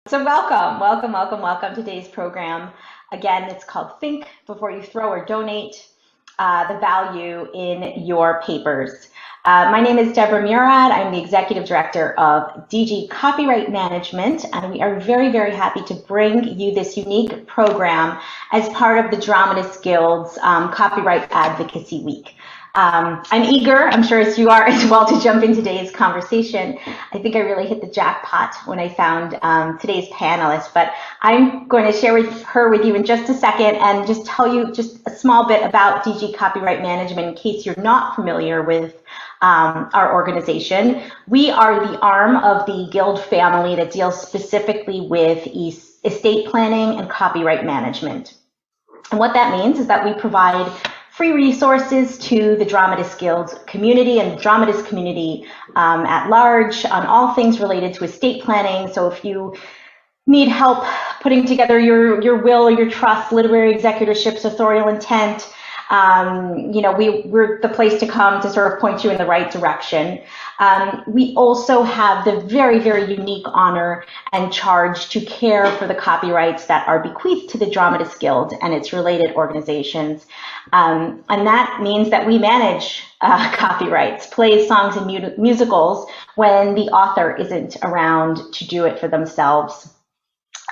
So welcome to today's program. Again, it's called Think Before You Throw or Donate, the value in your papers. My name is Deborah Murad. I'm the Executive Director of DG Copyright Management, and we are very happy to bring you this unique program as part of the Dramatists Guild's Copyright Advocacy Week. I'm eager, I'm sure as you are as well, to jump in today's conversation. I think I really hit the jackpot when I found today's panelist, but I'm going to share with you in just a second and just tell you just a small bit about DG Copyright Management in case you're not familiar with our organization. We are the arm of the Guild family that deals specifically with estate planning and copyright management. And what that means is that we provide free resources to the Dramatists Guild community and the dramatist community at large on all things related to estate planning. So if you need help putting together your will, your trust, literary executorships, authorial intent, we're the place to come to sort of point you in the right direction. We also have the very unique honor and charge to care for the copyrights that are bequeathed to the Dramatists Guild and its related organizations. And that means that we manage copyrights, plays, songs, and musicals when the author isn't around to do it for themselves.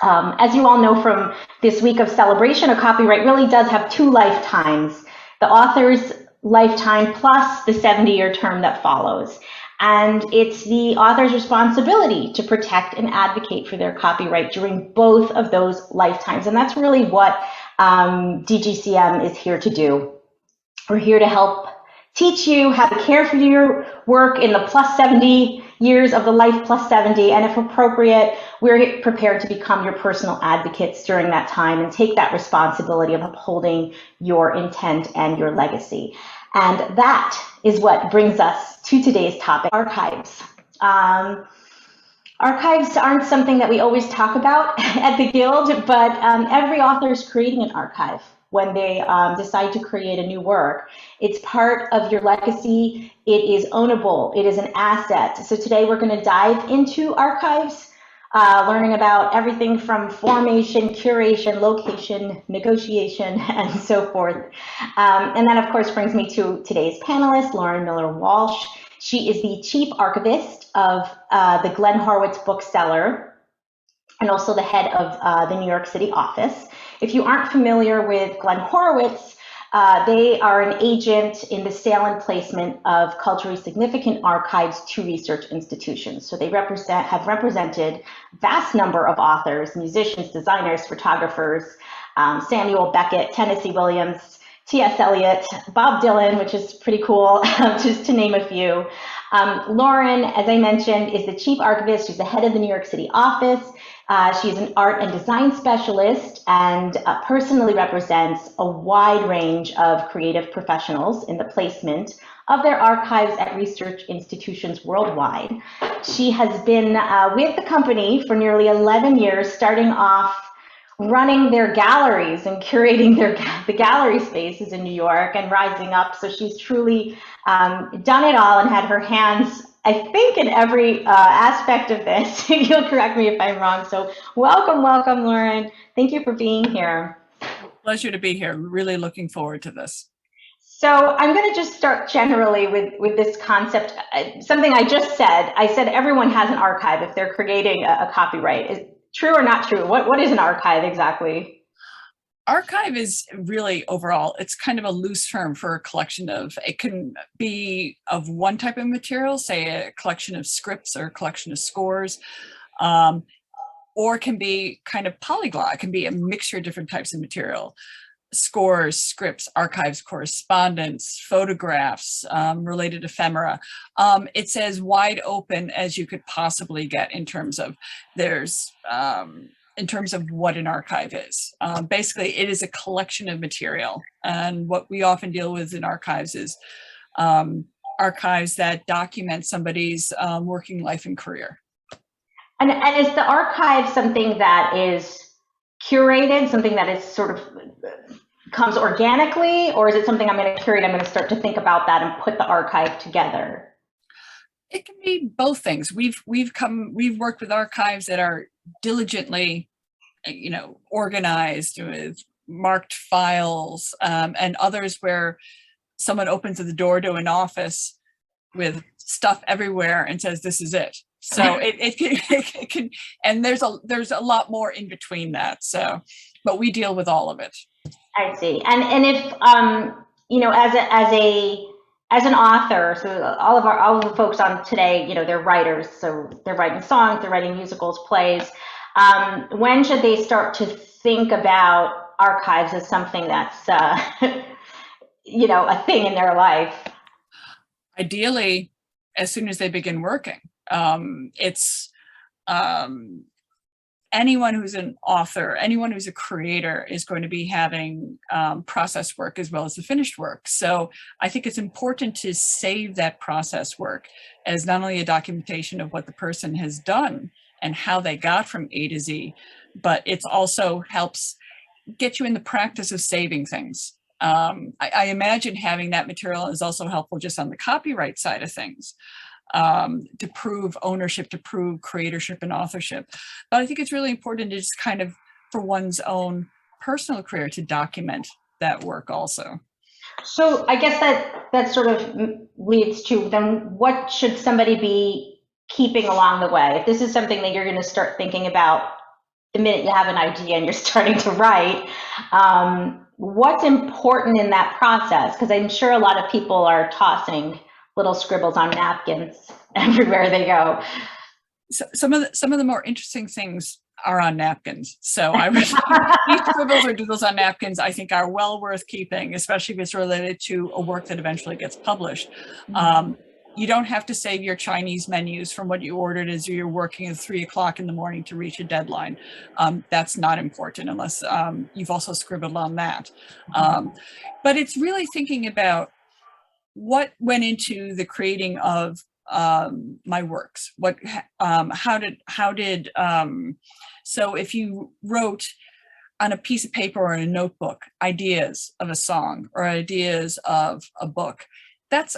As you all know from this week of celebration, a copyright really does have two lifetimes, the author's lifetime plus the 70-year term that follows. And it's the author's responsibility to protect and advocate for their copyright during both of those lifetimes. And that's really what DGCM is here to do. We're here to help teach you how to care for your work in the plus 70 years of the life plus 70, and if appropriate, we're prepared to become your personal advocates during that time and take that responsibility of upholding your intent and your legacy. And that is what brings us to today's topic, archives. Archives aren't something that we always talk about at the Guild, but every author is creating an archive when they decide to create a new work. It's part of your legacy. It is ownable. It is an asset. So today we're going to dive into archives, learning about everything from formation, curation, location, negotiation, and so forth. And that, of course, brings me to today's panelist, Lauren Miller Walsh. She is the chief archivist of the Glenn Horowitz bookseller and also the head of the New York City office. If you aren't familiar with Glenn Horowitz, they are an agent in the sale and placement of culturally significant archives to research institutions. So they have represented a vast number of authors, musicians, designers, photographers, Samuel Beckett, Tennessee Williams, T.S. Eliot, Bob Dylan, which is pretty cool, just to name a few. Lauren, as I mentioned, is the chief archivist. She's the head of the New York City office. She's an art and design specialist and personally represents a wide range of creative professionals in the placement of their archives at research institutions worldwide. She has been with the company for nearly 11 years, starting off running their galleries and curating the gallery spaces in New York and rising up. So she's truly done it all and had her hands, I think, in every aspect of this. You'll correct me if I'm wrong. So welcome, Lauren. Thank you for being here. Pleasure to be here. Really looking forward to this. So I'm going to just start generally with this concept. Something I just said. I said everyone has an archive if they're creating a copyright. Is true or not true? What is an archive exactly? Archive is really overall, it's kind of a loose term for a collection of, it can be of one type of material, say a collection of scripts or a collection of scores, or it can be kind of polyglot. It can be a mixture of different types of material. Scores, scripts, archives, correspondence, photographs, related ephemera. It's as wide open as you could possibly get in terms of in terms of what an archive is. Basically, it is a collection of material. And what we often deal with in archives is archives that document somebody's working life and career. And is the archive something that is curated, something that is sort of comes organically, or is it something I'm going to curate? I'm going to start to think about that and put the archive together. It can be both things. We've worked with archives that are diligently, organized with marked files, and others where someone opens the door to an office with stuff everywhere and says, "This is it." So it can, and there's a lot more in between that. So, but we deal with all of it. I see. And if as an author, so all of the folks on today, they're writers, so they're writing songs, they're writing musicals, plays. When should they start to think about archives as something that's a thing in their life? Ideally, as soon as they begin working. It's anyone who's an author, anyone who's a creator is going to be having process work as well as the finished work. So I think it's important to save that process work as not only a documentation of what the person has done and how they got from A to Z, but it also helps get you in the practice of saving things. I imagine having that material is also helpful just on the copyright side of things, to prove ownership, to prove creatorship and authorship. But I think it's really important to just kind of, for one's own personal career, to document that work also. So I guess that sort of leads to then what should somebody be keeping along the way? If this is something that you're going to start thinking about the minute you have an idea and you're starting to write, what's important in that process? Because I'm sure a lot of people are tossing little scribbles on napkins everywhere they go. So some of the more interesting things are on napkins. So I would these scribbles or doodles on napkins, I think, are well worth keeping, especially if it's related to a work that eventually gets published. You don't have to save your Chinese menus from what you ordered as you're working at 3 o'clock in the morning to reach a deadline. That's not important unless you've also scribbled on that. But it's really thinking about what went into the creating of my works. So if you wrote on a piece of paper or in a notebook ideas of a song or ideas of a book,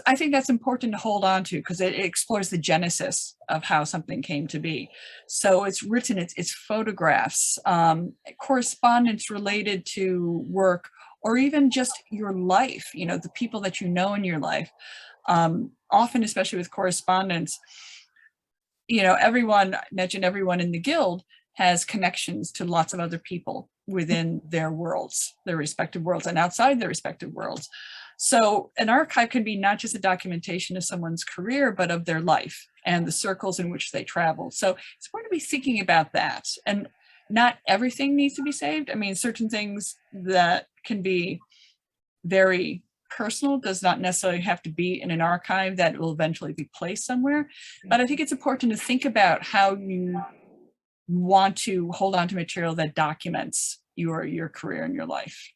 I think that's important to hold on to, because it explores the genesis of how something came to be. So it's written, it's photographs, correspondence related to work, or even just your life, the people that you know in your life. Often, especially with correspondence, everyone in the guild has connections to lots of other people within their worlds, their respective worlds, and outside their respective worlds. So an archive can be not just a documentation of someone's career, but of their life and the circles in which they travel. So it's important to be thinking about that. And not everything needs to be saved. I mean, certain things that can be very personal does not necessarily have to be in an archive that will eventually be placed somewhere. But I think it's important to think about how you want to hold on to material that documents your career and your life.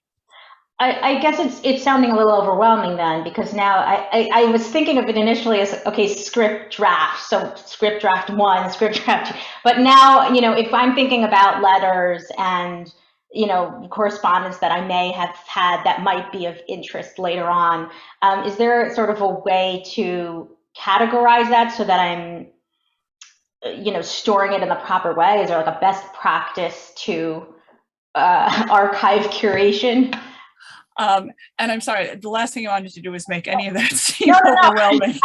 I guess it's sounding a little overwhelming then, because now I was thinking of it initially as, okay, script draft. So script draft 1, script draft 2. But now, if I'm thinking about letters and, correspondence that I may have had that might be of interest later on, is there sort of a way to categorize that so that I'm, storing it in the proper way? Is there like a best practice to archive curation? And I'm sorry, the last thing I wanted to do was make any of that seem overwhelming.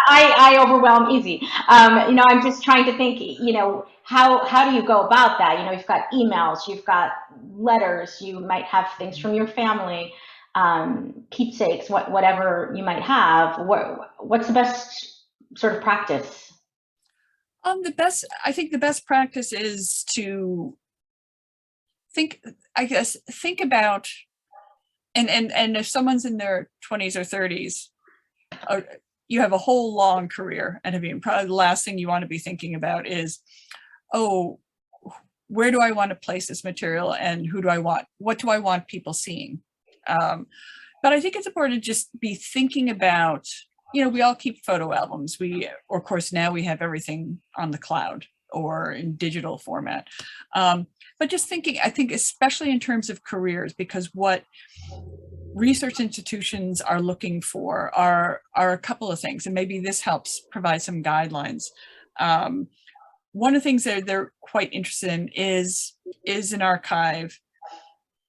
I overwhelm easy. I'm just trying to think, how do you go about that? You've got emails, you've got letters, you might have things from your family, keepsakes, whatever you might have. What's the best sort of practice? I think the best practice is to think about, and if someone's in their 20s or 30s, you have a whole long career, and probably the last thing you want to be thinking about is, oh, where do I want to place this material, and what do I want people seeing? But I think it's important to just be thinking about, we all keep photo albums. Of course, now we have everything on the cloud or in digital format. But just thinking, I think, especially in terms of careers, because what research institutions are looking for are a couple of things, and maybe this helps provide some guidelines. one of the things that they're quite interested in is an archive,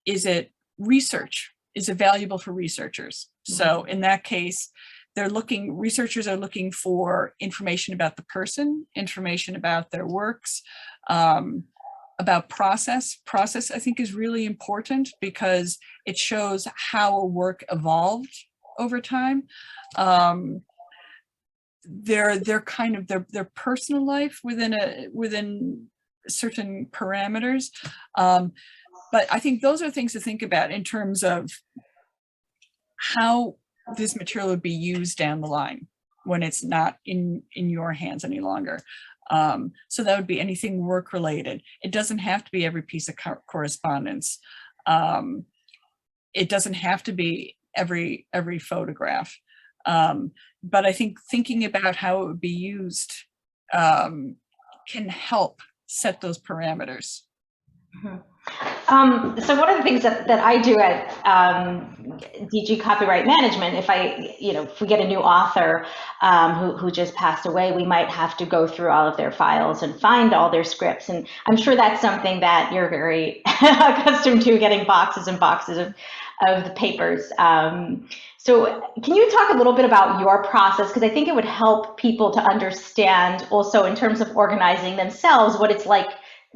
is it research? Is it valuable for researchers? So in that case, researchers are looking for information about the person, information about their works, about process. Process, I think, is really important because it shows how a work evolved over time. Their kind of their personal life within certain parameters. But I think those are things to think about in terms of how this material would be used down the line when it's not in your hands any longer. So that would be anything work related. It doesn't have to be every piece of correspondence. It doesn't have to be every photograph. But I think thinking about how it would be used can help set those parameters. So one of the things that I do at DG Copyright Management, if we get a new author who just passed away, we might have to go through all of their files and find all their scripts. And I'm sure that's something that you're very accustomed to, getting boxes and boxes of the papers. So can you talk a little bit about your process? Because I think it would help people to understand also in terms of organizing themselves, what it's like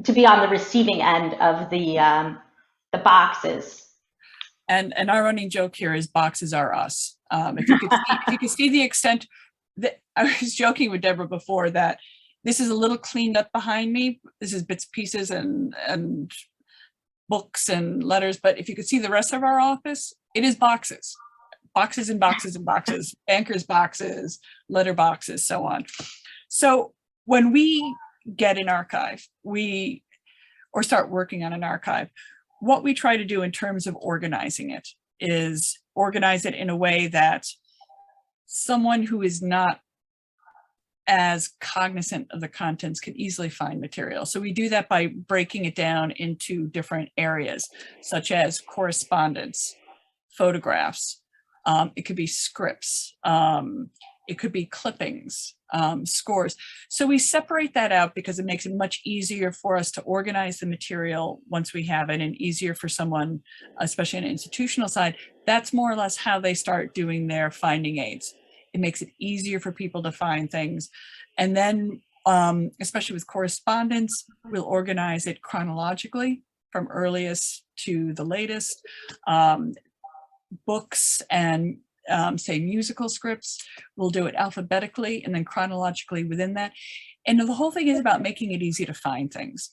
to be on the receiving end of the boxes. And our running joke here is boxes are us. If you could see the extent that I was joking with Deborah before that this is a little cleaned up behind me. This is bits, pieces, and books and letters. But if you could see the rest of our office, it is boxes, boxes and boxes and boxes, bankers boxes, letter boxes, so on. So when we get an archive, or start working on an archive, what we try to do in terms of organizing it is organize it in a way that someone who is not as cognizant of the contents can easily find material. So we do that by breaking it down into different areas, such as correspondence, photographs, it could be scripts, it could be clippings, scores. So we separate that out because it makes it much easier for us to organize the material once we have it, and easier for someone, especially on an institutional side. That's more or less how they start doing their finding aids. It makes it easier for people to find things. And then, especially with correspondence, we'll organize it chronologically from earliest to the latest. Books and say musical scripts, we'll do it alphabetically and then chronologically within that. And the whole thing is about making it easy to find things.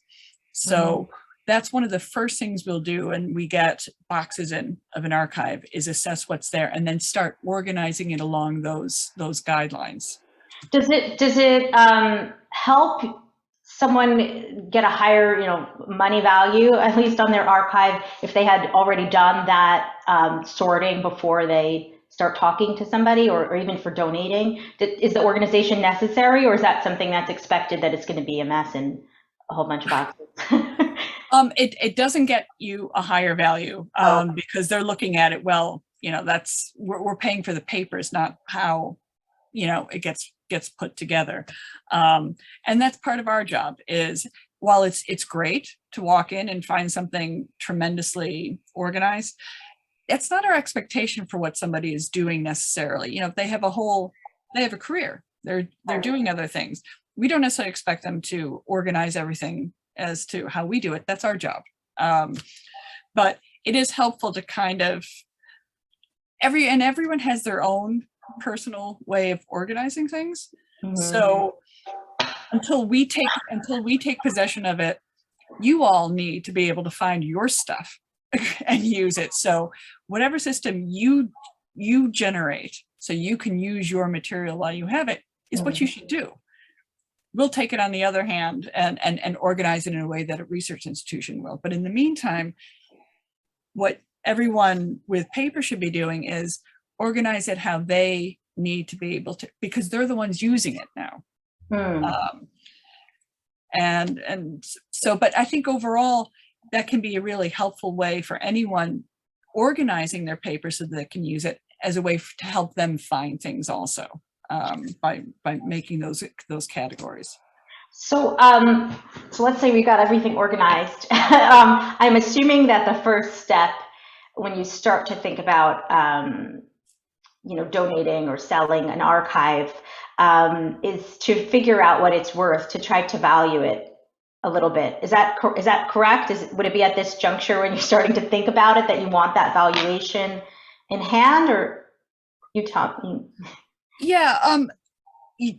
So that's one of the first things we'll do, and we get boxes in of an archive, is assess what's there and then start organizing it along those guidelines. Does it help someone get a higher money value, at least on their archive, if they had already done that sorting before they start talking to somebody, or even for donating? Is the organization necessary, or is that something that's expected, that it's going to be a mess and a whole bunch of boxes? It doesn't get you a higher value because they're looking at it, well, that's, we're paying for the papers, not how, it gets put together. And that's part of our job is, while it's great to walk in and find something tremendously organized, it's not our expectation for what somebody is doing necessarily. They have a career, they're doing other things. We don't necessarily expect them to organize everything as to how we do it. That's our job. But it is helpful to kind of, everyone has their own personal way of organizing things. So until we take possession of it, you all need to be able to find your stuff and use it. So whatever system you generate so you can use your material while you have it is what you should do. We'll take it on the other hand and organize it in a way that a research institution will. But in the meantime, what everyone with paper should be doing is organize it how they need to be able to, because they're the ones using it now. And so, but I think overall, that can be a really helpful way for anyone organizing their paper so that they can use it as a way to help them find things also, by making those categories. So let's say we got everything organized. I'm assuming that the first step when you start to think about, donating or selling an archive, is to figure out what it's worth, to try to value it a little bit. Is that correct? Would it be at this juncture when you're starting to think about it that you want that valuation in hand, or you talk? Yeah,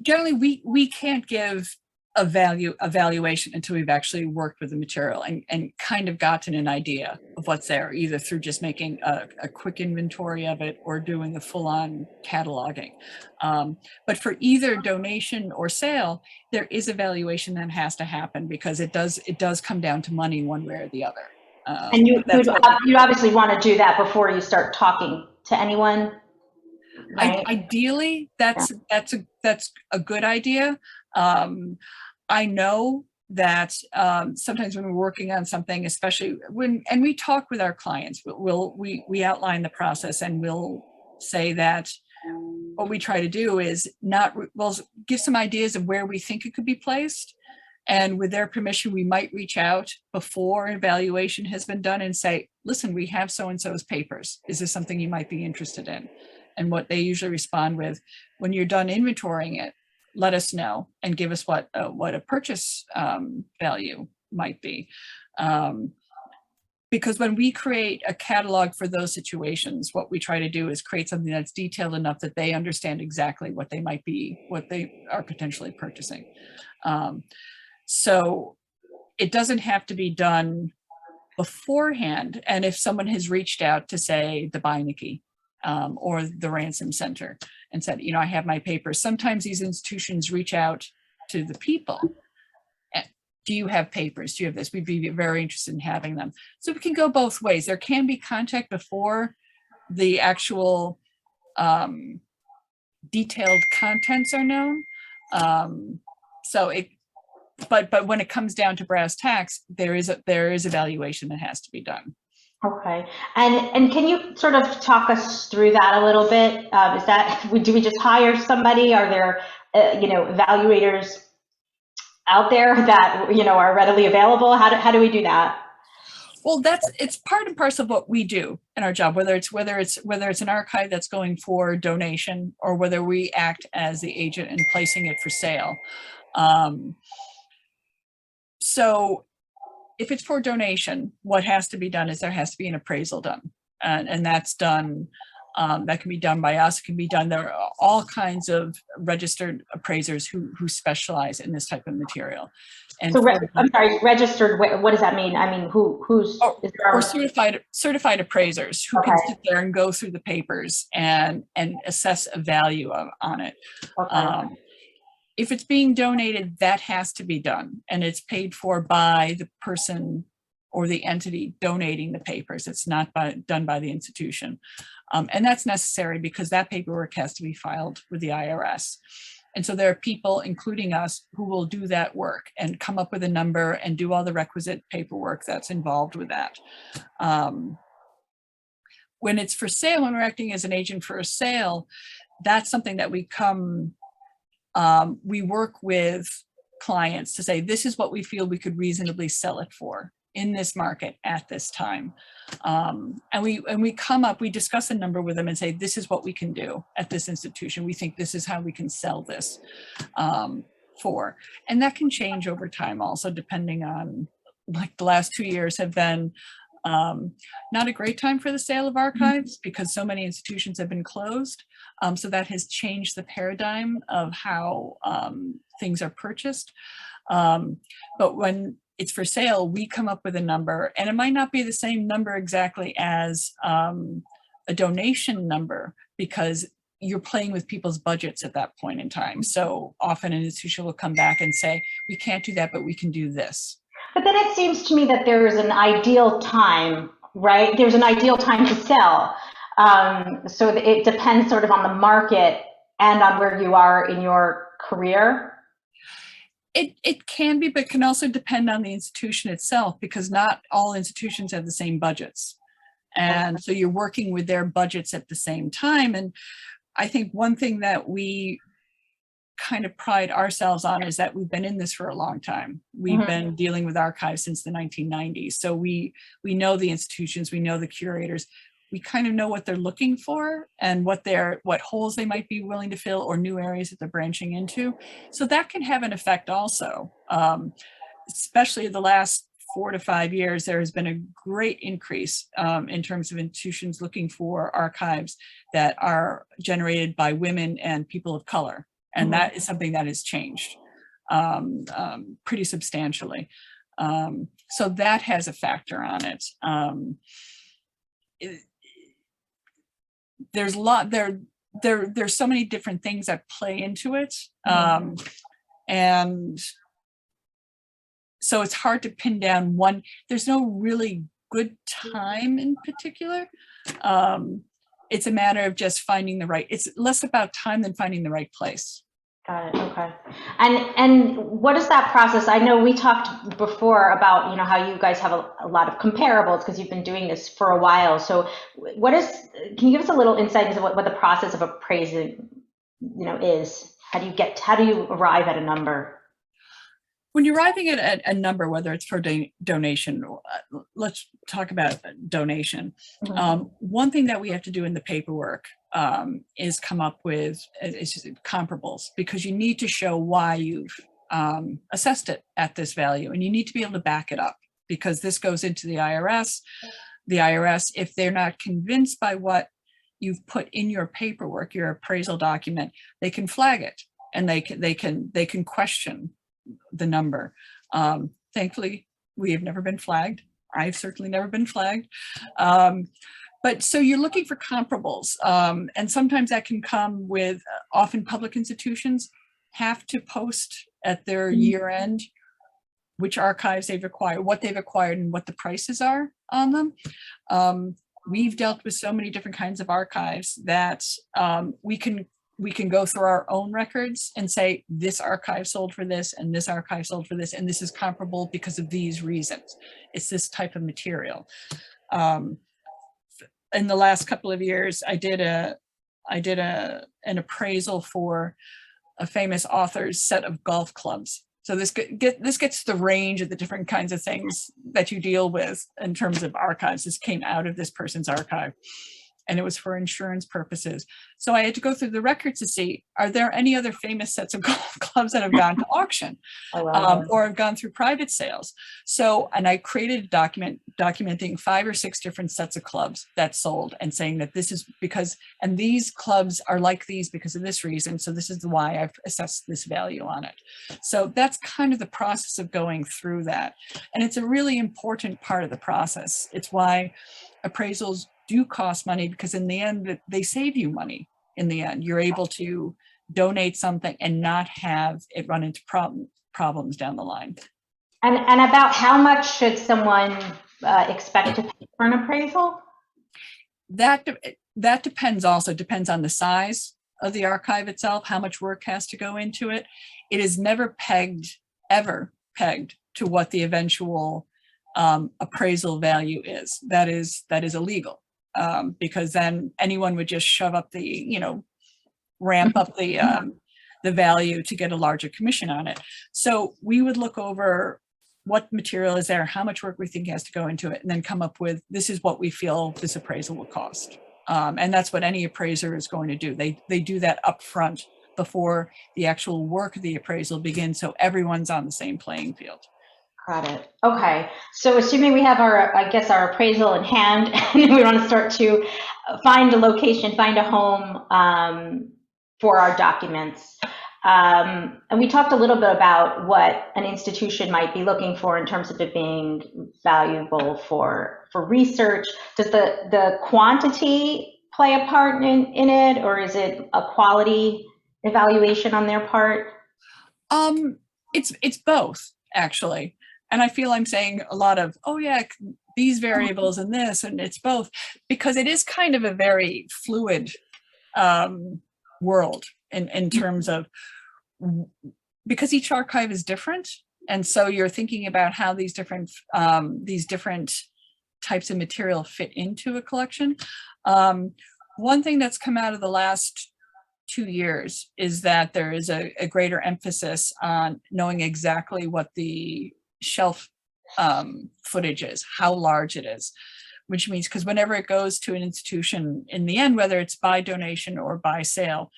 generally we can't give a valuation until we've actually worked with the material and kind of gotten an idea of what's there, either through just making a quick inventory of it or doing the full-on cataloging. But for either donation or sale, there is a valuation that has to happen, because it does come down to money one way or the other. And That's what you obviously want to do that before you start talking to anyone, right? Ideally, Yeah. that's a good idea. I know that sometimes when we're working on something, especially and we talk with our clients, we outline the process, and we'll say that what we try to do is we'll give some ideas of where we think it could be placed. And with their permission, we might reach out before an evaluation has been done and say, listen, we have so-and-so's papers. Is this something you might be interested in? And what they usually respond with, when you're done inventorying it, let us know and give us what a purchase value might be. Because when we create a catalog for those situations, what we try to do is create something that's detailed enough that they understand exactly what they are potentially purchasing. So it doesn't have to be done beforehand. And if someone has reached out to, say, the Beinecke or the Ransom Center and said, I have my papers, sometimes these institutions reach out to the people. Do you have papers? Do you have this? We'd be very interested in having them. So we can go both ways. There can be contact before the actual detailed contents are known. But when it comes down to brass tacks, there is a valuation that has to be done. Okay, and can you sort of talk us through that a little bit? Do we just hire somebody? Are there evaluators out there that are readily available? How do we do that? Well, it's part and parcel of what we do in our job, whether it's an archive that's going for donation, or whether we act as the agent in placing it for sale. So if it's for donation, what has to be done is there has to be an appraisal done, and that's done. That can be done by us. It can be done. There are all kinds of registered appraisers who specialize in this type of material. And so, I'm sorry, registered. What does that mean? I mean, who's or certified appraisers who can sit there and go through the papers and assess a value on it. Okay. If it's being donated, that has to be done, and it's paid for by the person or the entity donating the papers. It's not done by the institution. And that's necessary because that paperwork has to be filed with the IRS. And so there are people, including us, who will do that work and come up with a number and do all the requisite paperwork that's involved with that. When it's for sale, when we're acting as an agent for a sale, that's something that we work with clients to say, this is what we feel we could reasonably sell it for in this market at this time. And we discuss a number with them and say, this is what we can do at this institution. We think this is how we can sell this for. And that can change over time also, depending on, like, the last 2 years have been not a great time for the sale of archives because so many institutions have been closed. So that has changed the paradigm of how things are purchased. But when it's for sale, we come up with a number, and it might not be the same number exactly as a donation number, because you're playing with people's budgets at that point in time. So often an institution will come back and say, we can't do that, but we can do this. But then it seems to me that there is an ideal time, right? There's an ideal time to sell. So it depends sort of on the market and on where you are in your career. It can be, but can also depend on the institution itself, because not all institutions have the same budgets. And so you're working with their budgets at the same time. And I think one thing that we kind of pride ourselves on is that we've been in this for a long time. We've been dealing with archives since the 1990s. So we know the institutions, we know the curators, we kind of know what they're looking for and what holes they might be willing to fill or new areas that they're branching into. So that can have an effect also. Especially the last 4 to 5 years, there has been a great increase in terms of institutions looking for archives that are generated by women and people of color. And that is something that has changed pretty substantially. So that has a factor on it. There's so many different things that play into it. And so it's hard to pin down one. There's no really good time in particular. It's a matter of just finding the right, it's less about time than finding the right place. Got it. Okay. And what is that process? I know we talked before about, how you guys have a lot of comparables because you've been doing this for a while. So can you give us a little insight into what the process of appraising, is? How do you arrive at a number? When you're arriving at a number, whether it's for donation, let's talk about donation. One thing that we have to do in the paperwork is come up with comparables, because you need to show why you've assessed it at this value, and you need to be able to back it up, because this goes into the IRS. The IRS, if they're not convinced by what you've put in your paperwork, your appraisal document, they can flag it, and they can question the number. Thankfully, we have never been flagged. I've certainly never been flagged. But so you're looking for comparables. And sometimes that can come with, often public institutions have to post at their year end which archives they've acquired, what they've acquired, and what the prices are on them. We've dealt with so many different kinds of archives that we can go through our own records and say, this archive sold for this, and this archive sold for this, and this is comparable because of these reasons. It's this type of material. In the last couple of years, I did an appraisal for a famous author's set of golf clubs. So this gets the range of the different kinds of things that you deal with in terms of archives. This came out of this person's archive, and it was for insurance purposes. So I had to go through the records to see, are there any other famous sets of golf clubs that have gone to auction or have gone through private sales? So, and I created a document documenting 5 or 6 different sets of clubs that sold, and saying that this is because, and these clubs are like these because of this reason. So this is why I've assessed this value on it. So that's kind of the process of going through that. And it's a really important part of the process. It's why appraisals do cost money, because in the end, they save you money. In the end, you're able to donate something and not have it run into problems down the line. And about how much should someone expect to pay for an appraisal? That depends also, depends on the size of the archive itself, how much work has to go into it. It is never ever pegged to what the eventual appraisal value is. That is illegal. Because then anyone would just shove up ramp up the value to get a larger commission on it. So we would look over what material is there, how much work we think has to go into it, and then come up with, this is what we feel this appraisal will cost. And that's what any appraiser is going to do. They do that up front before the actual work of the appraisal begins, so everyone's on the same playing field. Got it. Okay. So assuming we have our appraisal in hand, and we want to start to find a location, find a home for our documents. And we talked a little bit about what an institution might be looking for in terms of it being valuable for research. Does the quantity play a part in it, or is it a quality evaluation on their part? It's both, actually. And I feel I'm saying a lot of, oh yeah, these variables and this, and it's both, because it is kind of a very fluid world in terms of, because each archive is different. And so you're thinking about how these different types of material fit into a collection. One thing that's come out of the last 2 years is that there is a greater emphasis on knowing exactly what the shelf footage is, how large it is, which means because whenever it goes to an institution in the end, whether it's by donation or by sale,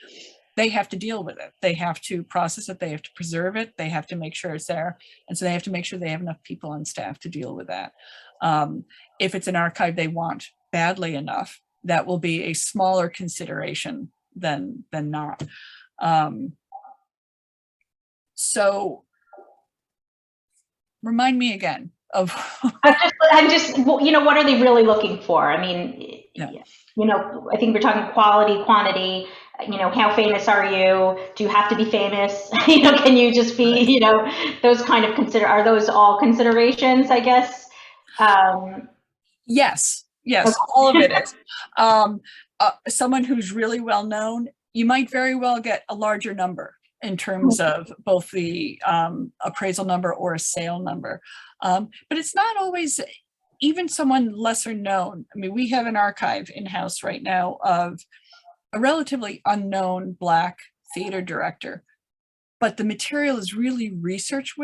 they have to deal with it. They have to process it. They have to preserve it. They have to make sure it's there. And so they have to make sure they have enough people on staff to deal with that. If it's an archive they want badly enough, that will be a smaller consideration than not. So remind me again of. I'm just, what are they really looking for? I mean, Yeah. I think we're talking quality, quantity, how famous are you? Do you have to be famous? Can you just be, those kind of are those all considerations, I guess? Yes, Okay. all of it is. Someone who's really well known, you might very well get a larger number in terms of both the appraisal number or a sale number. But it's not always, even someone lesser known. I mean, we have an archive in-house right now of a relatively unknown Black theater director, but the material is really research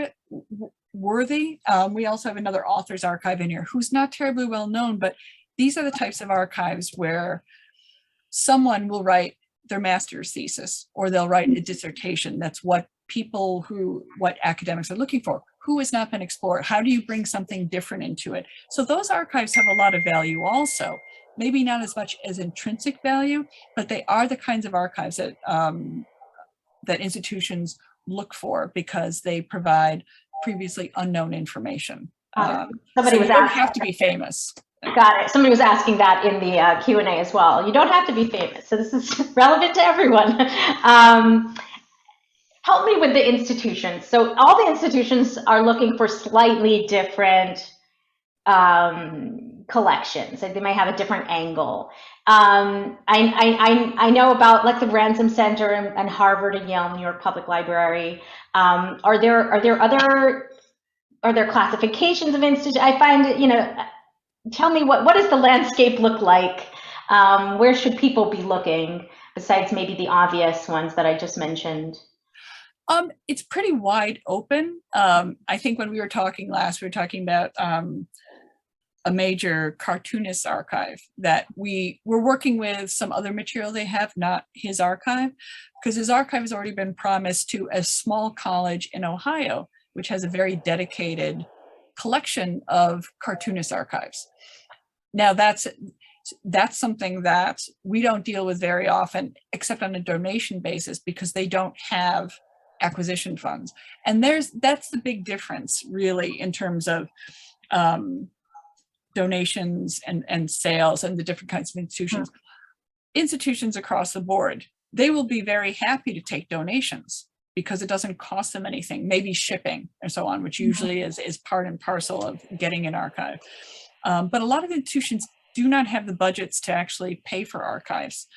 worthy. We also have another author's archive in here who's not terribly well known, but these are the types of archives where someone will write their master's thesis, or they'll write a dissertation. That's what academics are looking for. Who has not been explored? How do you bring something different into it? So those archives have a lot of value also. Maybe not as much as intrinsic value, but they are the kinds of archives that that institutions look for because they provide previously unknown information. Somebody so was you don't asking, have to be famous. Got it. Somebody was asking that in the Q&A as well. You don't have to be famous. So this is relevant to everyone. Help me with the institutions. So all the institutions are looking for slightly different collections. Like they may have a different angle. I know about like the Ransom Center and Harvard and Yale, New York Public Library. Are there classifications of institutions? I find, tell me what does the landscape look like? Where should people be looking besides maybe the obvious ones that I just mentioned? It's pretty wide open. I think when we were talking last, we were talking about a major cartoonist archive that we're working with some other material they have, not his archive, because his archive has already been promised to a small college in Ohio, which has a very dedicated collection of cartoonist archives. Now that's something that we don't deal with very often, except on a donation basis, because they don't have acquisition funds. And that's the big difference really in terms of donations and sales and the different kinds of institutions. Institutions across the board, they will be very happy to take donations because it doesn't cost them anything, maybe shipping and so on, which usually is part and parcel of getting an archive. But a lot of institutions do not have the budgets to actually pay for archives.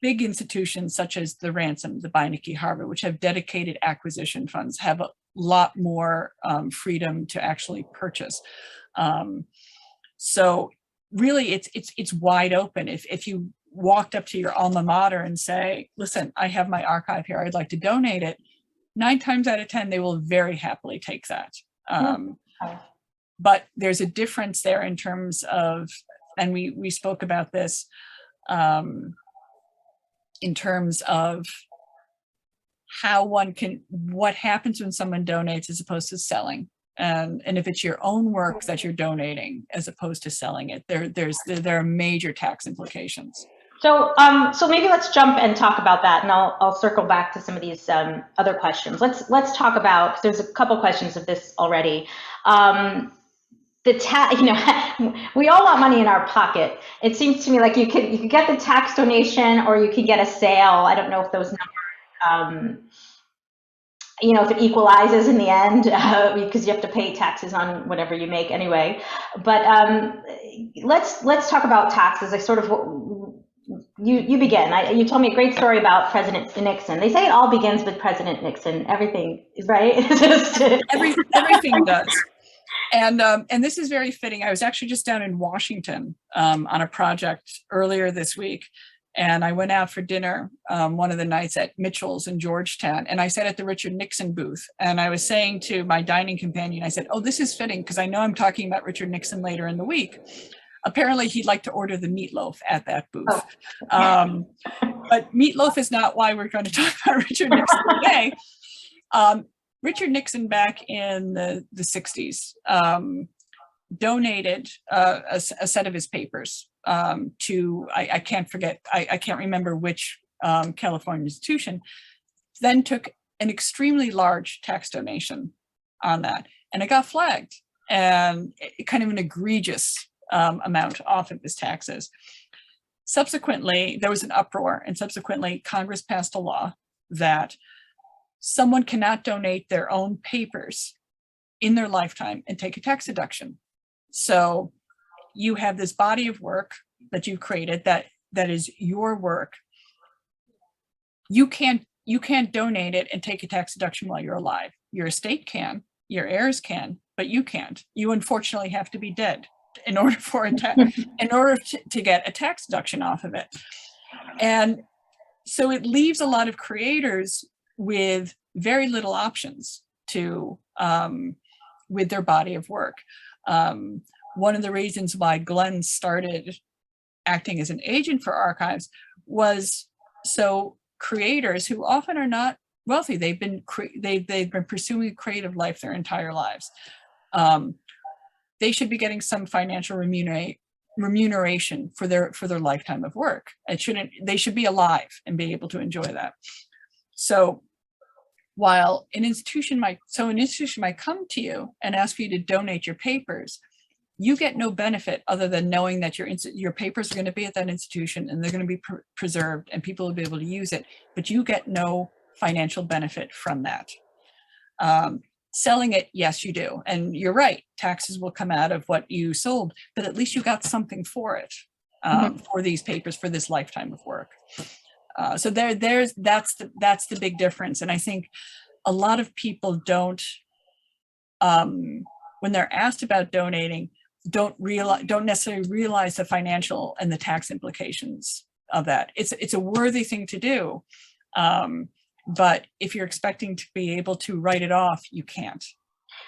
Big institutions such as the Ransom, the Beinecke, Harvard, which have dedicated acquisition funds, have a lot more freedom to actually purchase. So really it's wide open. If you walked up to your alma mater and say, listen, I have my archive here, I'd like to donate it, 9 times out of 10, they will very happily take that. But there's a difference there in terms of, and we spoke about this, in terms of what happens when someone donates as opposed to selling. And if it's your own work that you're donating as opposed to selling it, there are major tax implications. So maybe let's jump and talk about that, and I'll circle back to some of these other questions. Let's talk about, because there's a couple questions of this already. We all want money in our pocket. It seems to me like you could get the tax donation or you could get a sale. I don't know if those numbers, if it equalizes in the end, because you have to pay taxes on whatever you make anyway. But let's talk about taxes. You begin. You told me a great story about President Nixon. They say it all begins with President Nixon. Everything, right? Everything does. And this is very fitting. I was actually just down in Washington on a project earlier this week, And I went out for dinner one of the nights at Mitchell's in Georgetown, and I sat at the Richard Nixon booth. And I was saying to my dining companion, I said, oh, this is fitting because I know I'm talking about Richard Nixon later in the week. Apparently, he'd like to order the meatloaf at that booth. But meatloaf is not why we're going to talk about Richard Nixon today. Richard Nixon back in the 60s donated a set of his papers to, I can't forget, I can't remember which California institution, then took an extremely large tax donation on that. And it got flagged, and kind of an egregious amount off of his taxes. Subsequently, there was an uproar, and subsequently Congress passed a law that someone cannot donate their own papers in their lifetime and take a tax deduction. So you have this body of work that you've created that is your work. You can't donate it and take a tax deduction while you're alive. Your estate can, your heirs can, but you can't. You unfortunately have to be dead in order for to get a tax deduction off of it. And so it leaves a lot of creators with very little options to with their body of work. One of the reasons why Glenn started acting as an agent for archives was so creators who often are not wealthy, they've been pursuing a creative life their entire lives. They should be getting some financial remuneration for their lifetime of work. They should be alive and be able to enjoy that. So while an institution might come to you and ask for you to donate your papers, you get no benefit other than knowing that your papers are going to be at that institution and they're going to be preserved and people will be able to use it, but you get no financial benefit from that. Selling it, yes, you do. And you're right, taxes will come out of what you sold, but at least you got something for it, for these papers, for this lifetime of work. So that's the big difference. And I think a lot of people don't, when they're asked about donating, don't necessarily realize the financial and the tax implications of that. It's a worthy thing to do. But if you're expecting to be able to write it off, you can't.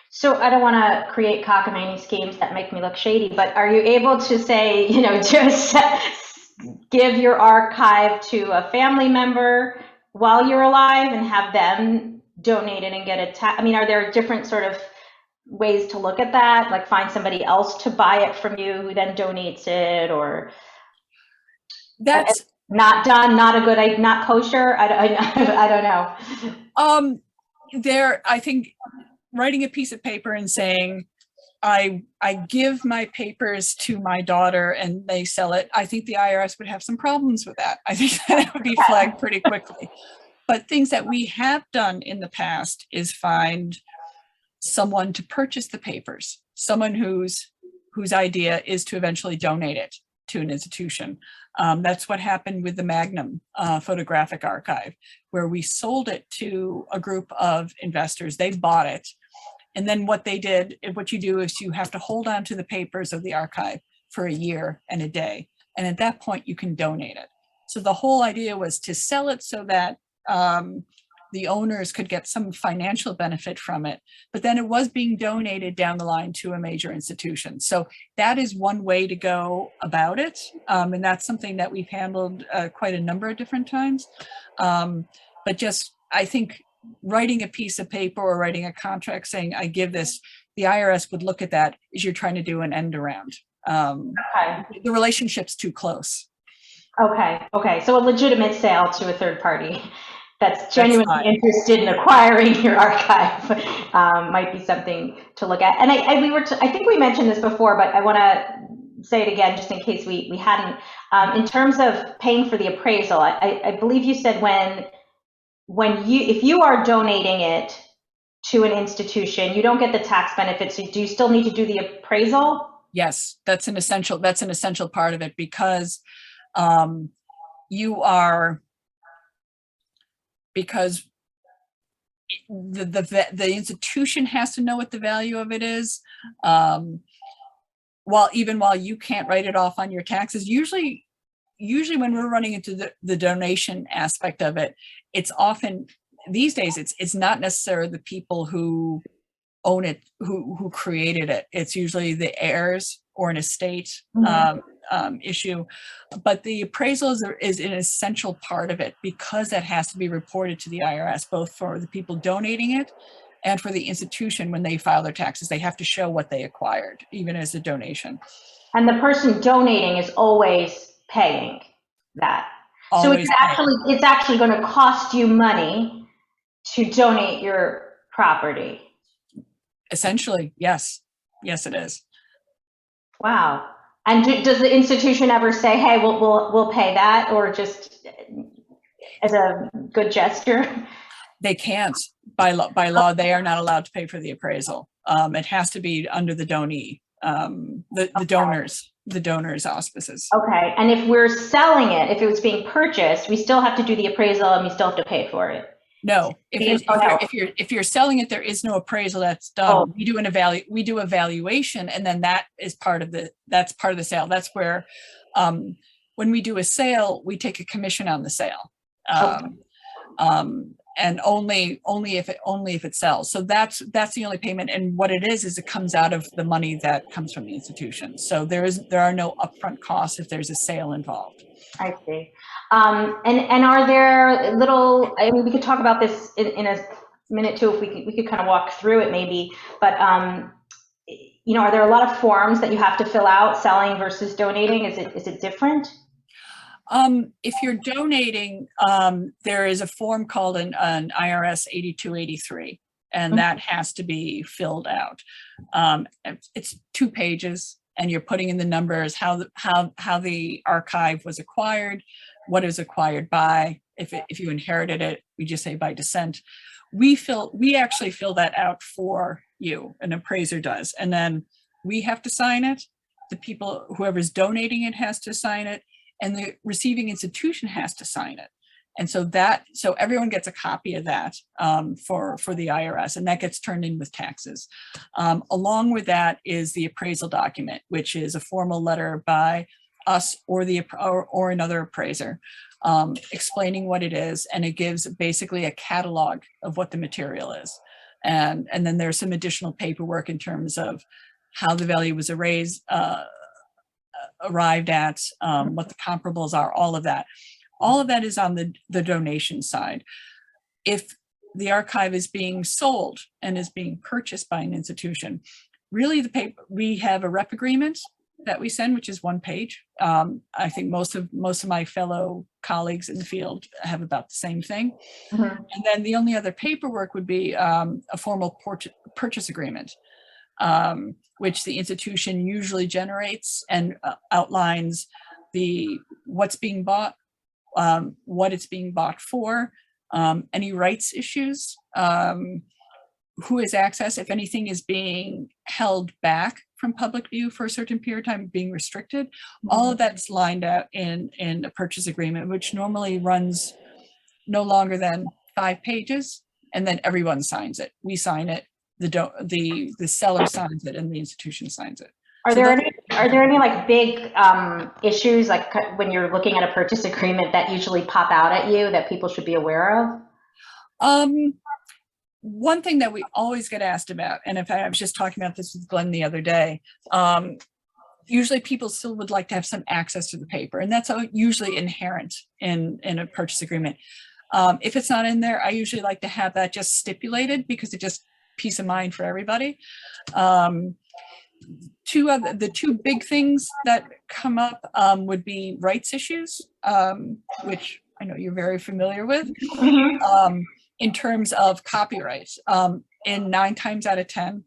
So I don't want to create cockamamie schemes that make me look shady, but are you able to say, just give your archive to a family member while you're alive and have them donate it and get a tax? I mean, are there different sort of ways to look at that? Like find somebody else to buy it from you who then donates it, or that's not done, not a good, not kosher. I don't know. I think writing a piece of paper and saying, I give my papers to my daughter and they sell it, I think the IRS would have some problems with that. I think that would be flagged pretty quickly. But things that we have done in the past is find someone to purchase the papers, someone whose idea is to eventually donate it to an institution. That's what happened with the Magnum photographic archive, where we sold it to a group of investors. They bought it. And then what you do is you have to hold on to the papers of the archive for a year and a day. And at that point, you can donate it. So the whole idea was to sell it so that the owners could get some financial benefit from it, but then it was being donated down the line to a major institution. So that is one way to go about it. And that's something that we've handled quite a number of different times. But just, I think writing a piece of paper or writing a contract saying, I give this, the IRS would look at that as you're trying to do an end around. Okay. The relationship's too close. Okay. So a legitimate sale to a third party that's genuinely interested in acquiring your archive might be something to look at. And I think we mentioned this before, but I want to say it again just in case we hadn't. In terms of paying for the appraisal, I believe you said if you are donating it to an institution, you don't get the tax benefits. So do you still need to do the appraisal? Yes, that's an essential part of it, because because the institution has to know what the value of it is. While you can't write it off on your taxes, usually usually when we're running into the donation aspect of it, it's often, these days, it's not necessarily the people who own it, who created it. It's usually the heirs or an estate issue. But the appraisal is an essential part of it, because that has to be reported to the IRS, both for the people donating it and for the institution. When they file their taxes, they have to show what they acquired, even as a donation. And the person donating is always paying that. Always so it's actually going to cost you money to donate your property. Essentially, yes. Yes, it is. Wow. And does the institution ever say, hey, we'll pay that, or just as a good gesture? They can't. By law, they are not allowed to pay for the appraisal. It has to be under the donee, the donors' auspices. Okay. And if we're selling it, if it was being purchased, we still have to do the appraisal and we still have to pay for it. No, if you're selling it, there is no appraisal that's done. We do a valuation, and then that's part of the sale. That's where, when we do a sale, we take a commission on the sale, and only if it sells. So that's the only payment. And what it is it comes out of the money that comes from the institution. So there are no upfront costs if there's a sale involved. I see. And are there I mean, we could talk about this in a minute too, if we could kind of walk through it maybe, but, are there a lot of forms that you have to fill out, selling versus donating? Is it different? If you're donating, there is a form called an IRS 8283, and that has to be filled out. It's 2 pages. And you're putting in the numbers, how the archive was acquired, what is acquired by. If you inherited it, we just say by descent. We actually fill that out for you. An appraiser does, and then we have to sign it. Whoever's donating it has to sign it, and the receiving institution has to sign it. And so everyone gets a copy of that for the IRS, and that gets turned in with taxes. Along with that is the appraisal document, which is a formal letter by us or another appraiser, explaining what it is, and it gives basically a catalog of what the material is. And then there's some additional paperwork in terms of how the value was arrived at, what the comparables are, all of that. All of that is on the donation side. If the archive is being sold and is being purchased by an institution, really we have a rep agreement that we send, which is 1 page. I think most of my fellow colleagues in the field have about the same thing. Mm-hmm. And then the only other paperwork would be a formal purchase agreement, which the institution usually generates and outlines what's being bought, what it's being bought for, any rights issues, who has access, if anything is being held back from public view for a certain period of time, being restricted. All of that's lined out in a purchase agreement, which normally runs no longer than 5 pages, and then everyone signs it. We sign it, the seller signs it, and the institution signs it. Are there any like big issues, like when you're looking at a purchase agreement, that usually pop out at you that people should be aware of? One thing that we always get asked about, and in fact, I was just talking about this with Glenn the other day, usually people still would like to have some access to the paper, and that's usually inherent in a purchase agreement. If it's not in there, I usually like to have that just stipulated, because it just peace of mind for everybody. The 2 big things that come up would be rights issues, which I know you're very familiar with. Mm-hmm. In terms of copyright, in 9 times out of 10,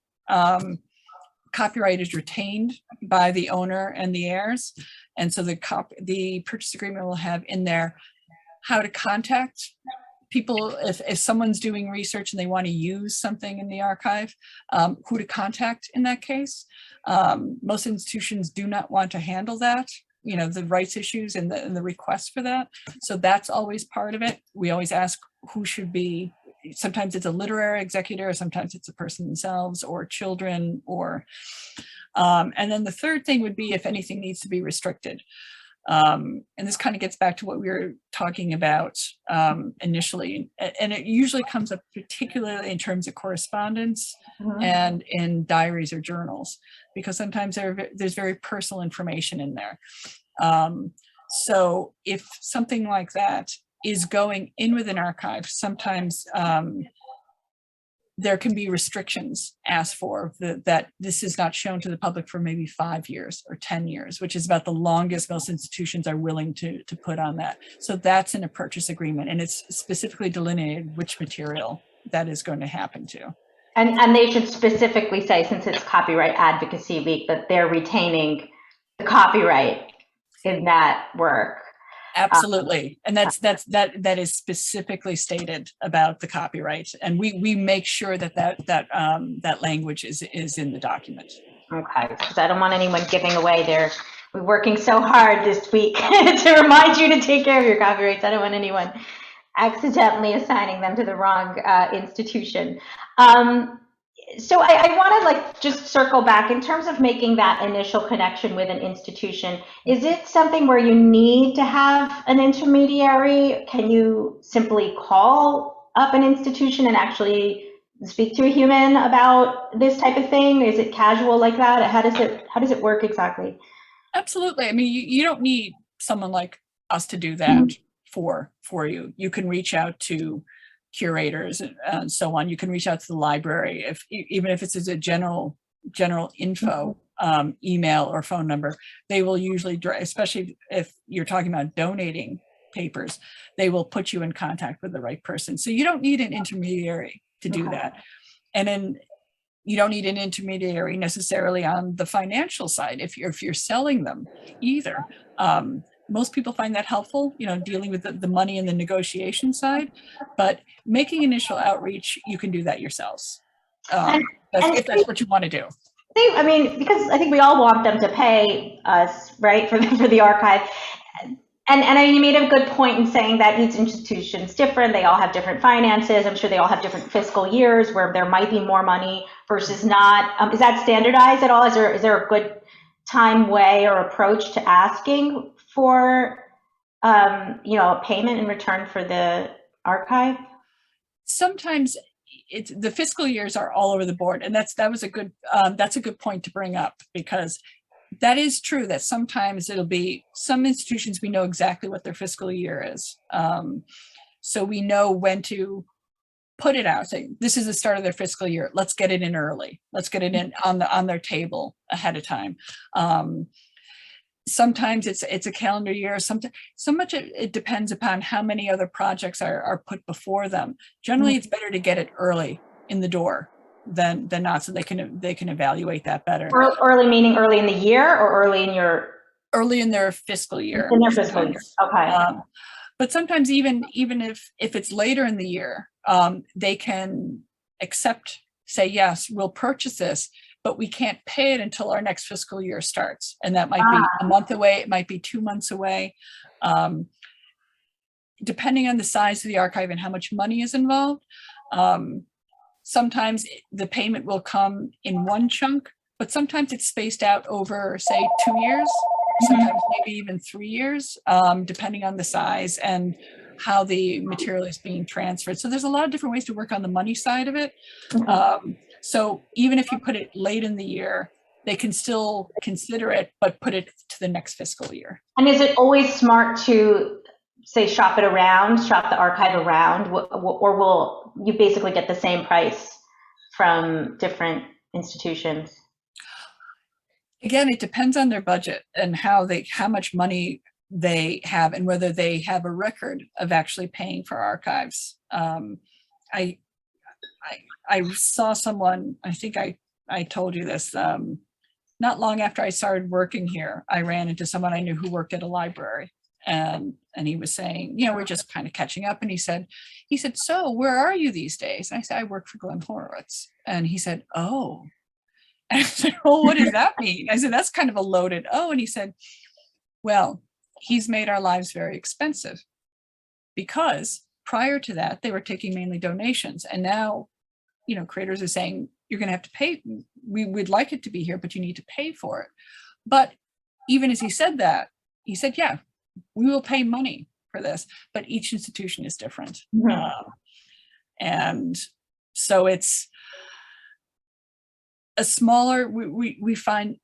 copyright is retained by the owner and the heirs, and so the purchase agreement will have in there how to contact people if someone's doing research and they want to use something in the archive, who to contact in that case. Most institutions do not want to handle that, the rights issues and the request for that. So that's always part of it. We always ask who should be. Sometimes it's a literary executor, sometimes it's a person themselves or children, and then the third thing would be if anything needs to be restricted. And this kind of gets back to what we were talking about initially. And it usually comes up particularly in terms of correspondence and in diaries or journals, because sometimes there's very personal information in there. So if something like that is going in with an archive, sometimes there can be restrictions asked for that this is not shown to the public for maybe 5 years or 10 years, which is about the longest most institutions are willing to put on that. So that's in a purchase agreement, and it's specifically delineated which material that is going to happen to. And they should specifically say, since it's Copyright Advocacy Week, that they're retaining the copyright in that work. Absolutely. And that is specifically stated about the copyright. And we make sure that language is in the document. Okay, because I don't want anyone giving away we're working so hard this week to remind you to take care of your copyrights. I don't want anyone accidentally assigning them to the wrong institution. So I want to just circle back in terms of making that initial connection with an institution. Is it something where you need to have an intermediary? Can you simply call up an institution and actually speak to a human about this type of thing? Is it casual like that? How does it work exactly? Absolutely. I mean, you don't need someone like us to do that for you. You can reach out to curators and so on. You can reach out to the library, even if it's as a general info email or phone number. They will usually, especially if you're talking about donating papers, they will put you in contact with the right person. So you don't need an intermediary to do that. And then you don't need an intermediary necessarily on the financial side if you're selling them either. Most people find that helpful, dealing with the money and the negotiation side, but making initial outreach, you can do that yourselves. If that's what you want to do. I mean, because I think we all want them to pay us, right, for the archive. And you made a good point in saying that each institution's different. They all have different finances. I'm sure they all have different fiscal years where there might be more money versus not. Is that standardized at all? Is there a good time, way, or approach to asking for a payment in return for the archive? Sometimes the fiscal years are all over the board, and that's a good point to bring up, because that is true that sometimes it'll be some institutions we know exactly what their fiscal year is, so we know when to put it out. Say this is the start of their fiscal year. Let's get it in early. Let's get it in on their table ahead of time. Sometimes it's a calendar year. Sometimes so much it depends upon how many other projects are put before them. Generally, it's better to get it early in the door than not, so they can evaluate that better. Early meaning early in the year, or early in their fiscal year. In their fiscal year. Okay. But sometimes even if it's later in the year, they can say yes, we'll purchase this, but we can't pay it until our next fiscal year starts. And that might be a month away, it might be 2 months away. Depending on the size of the archive and how much money is involved, sometimes the payment will come in one chunk, but sometimes it's spaced out over, say, 2 years, sometimes maybe even 3 years, depending on the size and how the material is being transferred. So there's a lot of different ways to work on the money side of it. So even if you put it late in the year, they can still consider it, but put it to the next fiscal year. And is it always smart to, say, shop the archive around, or will you basically get the same price from different institutions? Again, it depends on their budget and how much money they have and whether they have a record of actually paying for archives. I saw someone, I think I told you this, not long after I started working here, I ran into someone I knew who worked at a library, and he was saying, we're just kind of catching up. And he said, so where are you these days? And I said, I work for Glenn Horowitz. And he said, oh. And I said, well, what does that mean? I said, that's kind of a loaded oh. And he said, well, he's made our lives very expensive, because prior to that, they were taking mainly donations. And now, creators are saying, you're going to have to pay. We would like it to be here, but you need to pay for it. But even as he said that, he said, yeah, we will pay money for this, but each institution is different. And so it's a smaller, we find,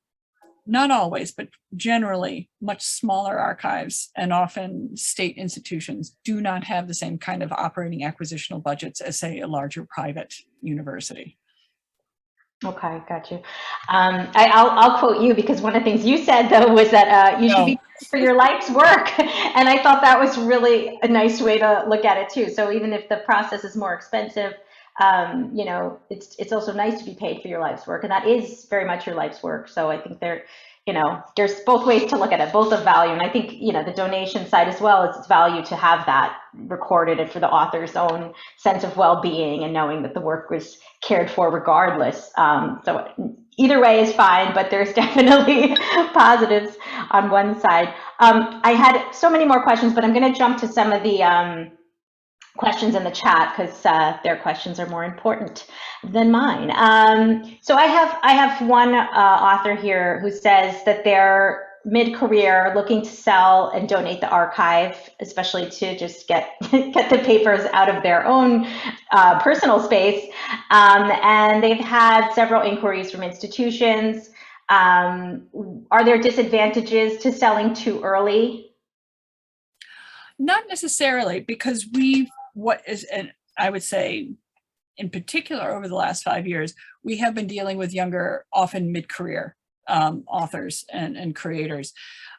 not always, but generally much smaller archives, and often state institutions do not have the same kind of operating acquisitional budgets as, say, a larger private university. Okay, got you. I'll quote you, because one of the things you said, though, was that you should be paid for your life's work. And I thought that was really a nice way to look at it, too. So even if the process is more expensive, you know, it's also nice to be paid for your life's work. And that is very much your life's work. So I think you know, there's both ways to look at it, both of value. And I think, you know, the donation side as well, is its value to have that recorded, and for the author's own sense of well-being and knowing that the work was cared for regardless. So either way is fine, but there's definitely positives on one side. I had so many more questions, but I'm going to jump to some of the questions in the chat, because their questions are more important than mine. So I have one author here who says that they're mid-career looking to sell and donate the archive, especially to just get the papers out of their own personal space. And they've had several inquiries from institutions. Are there disadvantages to selling too early? Not necessarily, because and I would say, in particular, over the last 5 years, we have been dealing with younger, often mid-career authors and creators.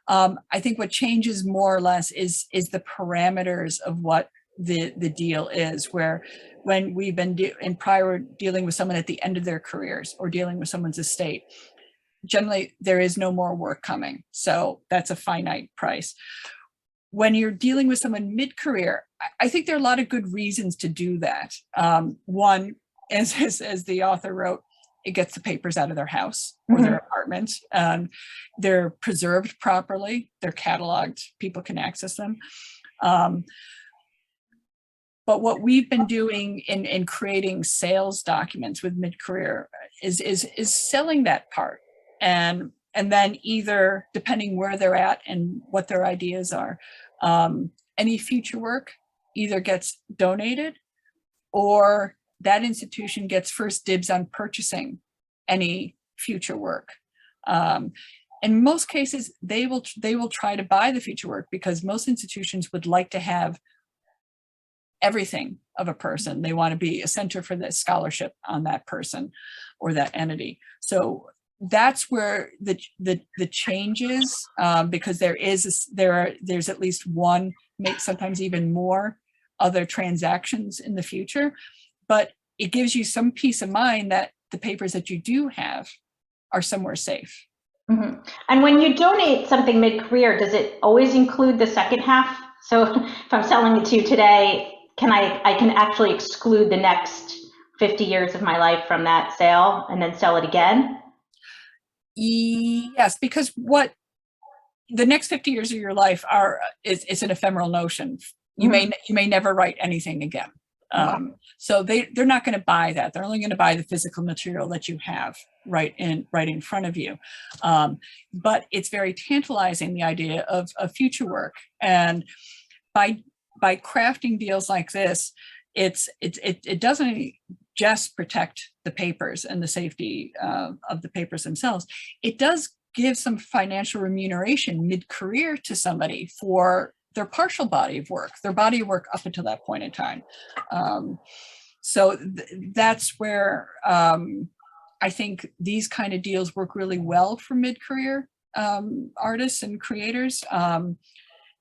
I think what changes more or less is the parameters of what the deal is, where when we've been dealing with someone at the end of their careers, or dealing with someone's estate, generally there is no more work coming. So that's a finite price. When you're dealing with someone mid-career, I think there are a lot of good reasons to do that. One, as the author wrote, it gets the papers out of their house or their apartment. They're preserved properly, they're cataloged, people can access them. But what we've been doing in creating sales documents with mid-career is selling that part. And then, either, depending where they're at and what their ideas are, any future work either gets donated, or that institution gets first dibs on purchasing any future work. In most cases, they will try to buy the future work, because most institutions would like to have everything of a person. They want to be a center for the scholarship on that person or that entity. So that's where the change is, because there's at least one, sometimes even more, other transactions in the future. But it gives you some peace of mind that the papers that you do have are somewhere safe. And when you donate something mid-career, does it always include the second half? So if I'm selling it to you today, I can actually exclude the next 50 years of my life from that sale and then sell it again? Yes, because what the next 50 years of your life is an ephemeral notion. You may never write anything again. So they're not going to buy that. They're only going to buy the physical material that you have right in front of you. But it's very tantalizing, the idea of future work. And by crafting deals like this, it doesn't just protect the papers and the safety of the papers themselves. It does give some financial remuneration mid-career to somebody for their partial body of work, their body of work up until that point in time. So that's where I think these kind of deals work really well for mid-career artists and creators.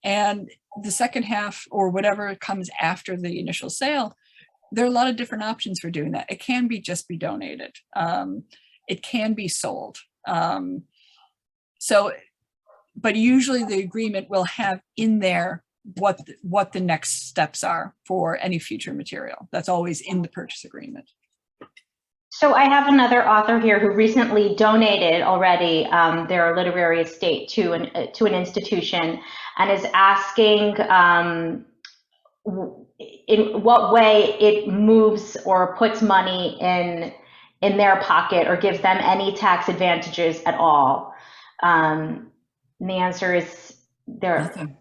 And the second half, or whatever comes after the initial sale, there are a lot of different options for doing that. It can just be donated. It can be sold. But usually the agreement will have in there what the next steps are for any future material. That's always in the purchase agreement. So I have another author here who recently donated already their literary estate to an institution, and is asking in what way it moves or puts money in their pocket, or gives them any tax advantages at all. And the answer is there Nothing.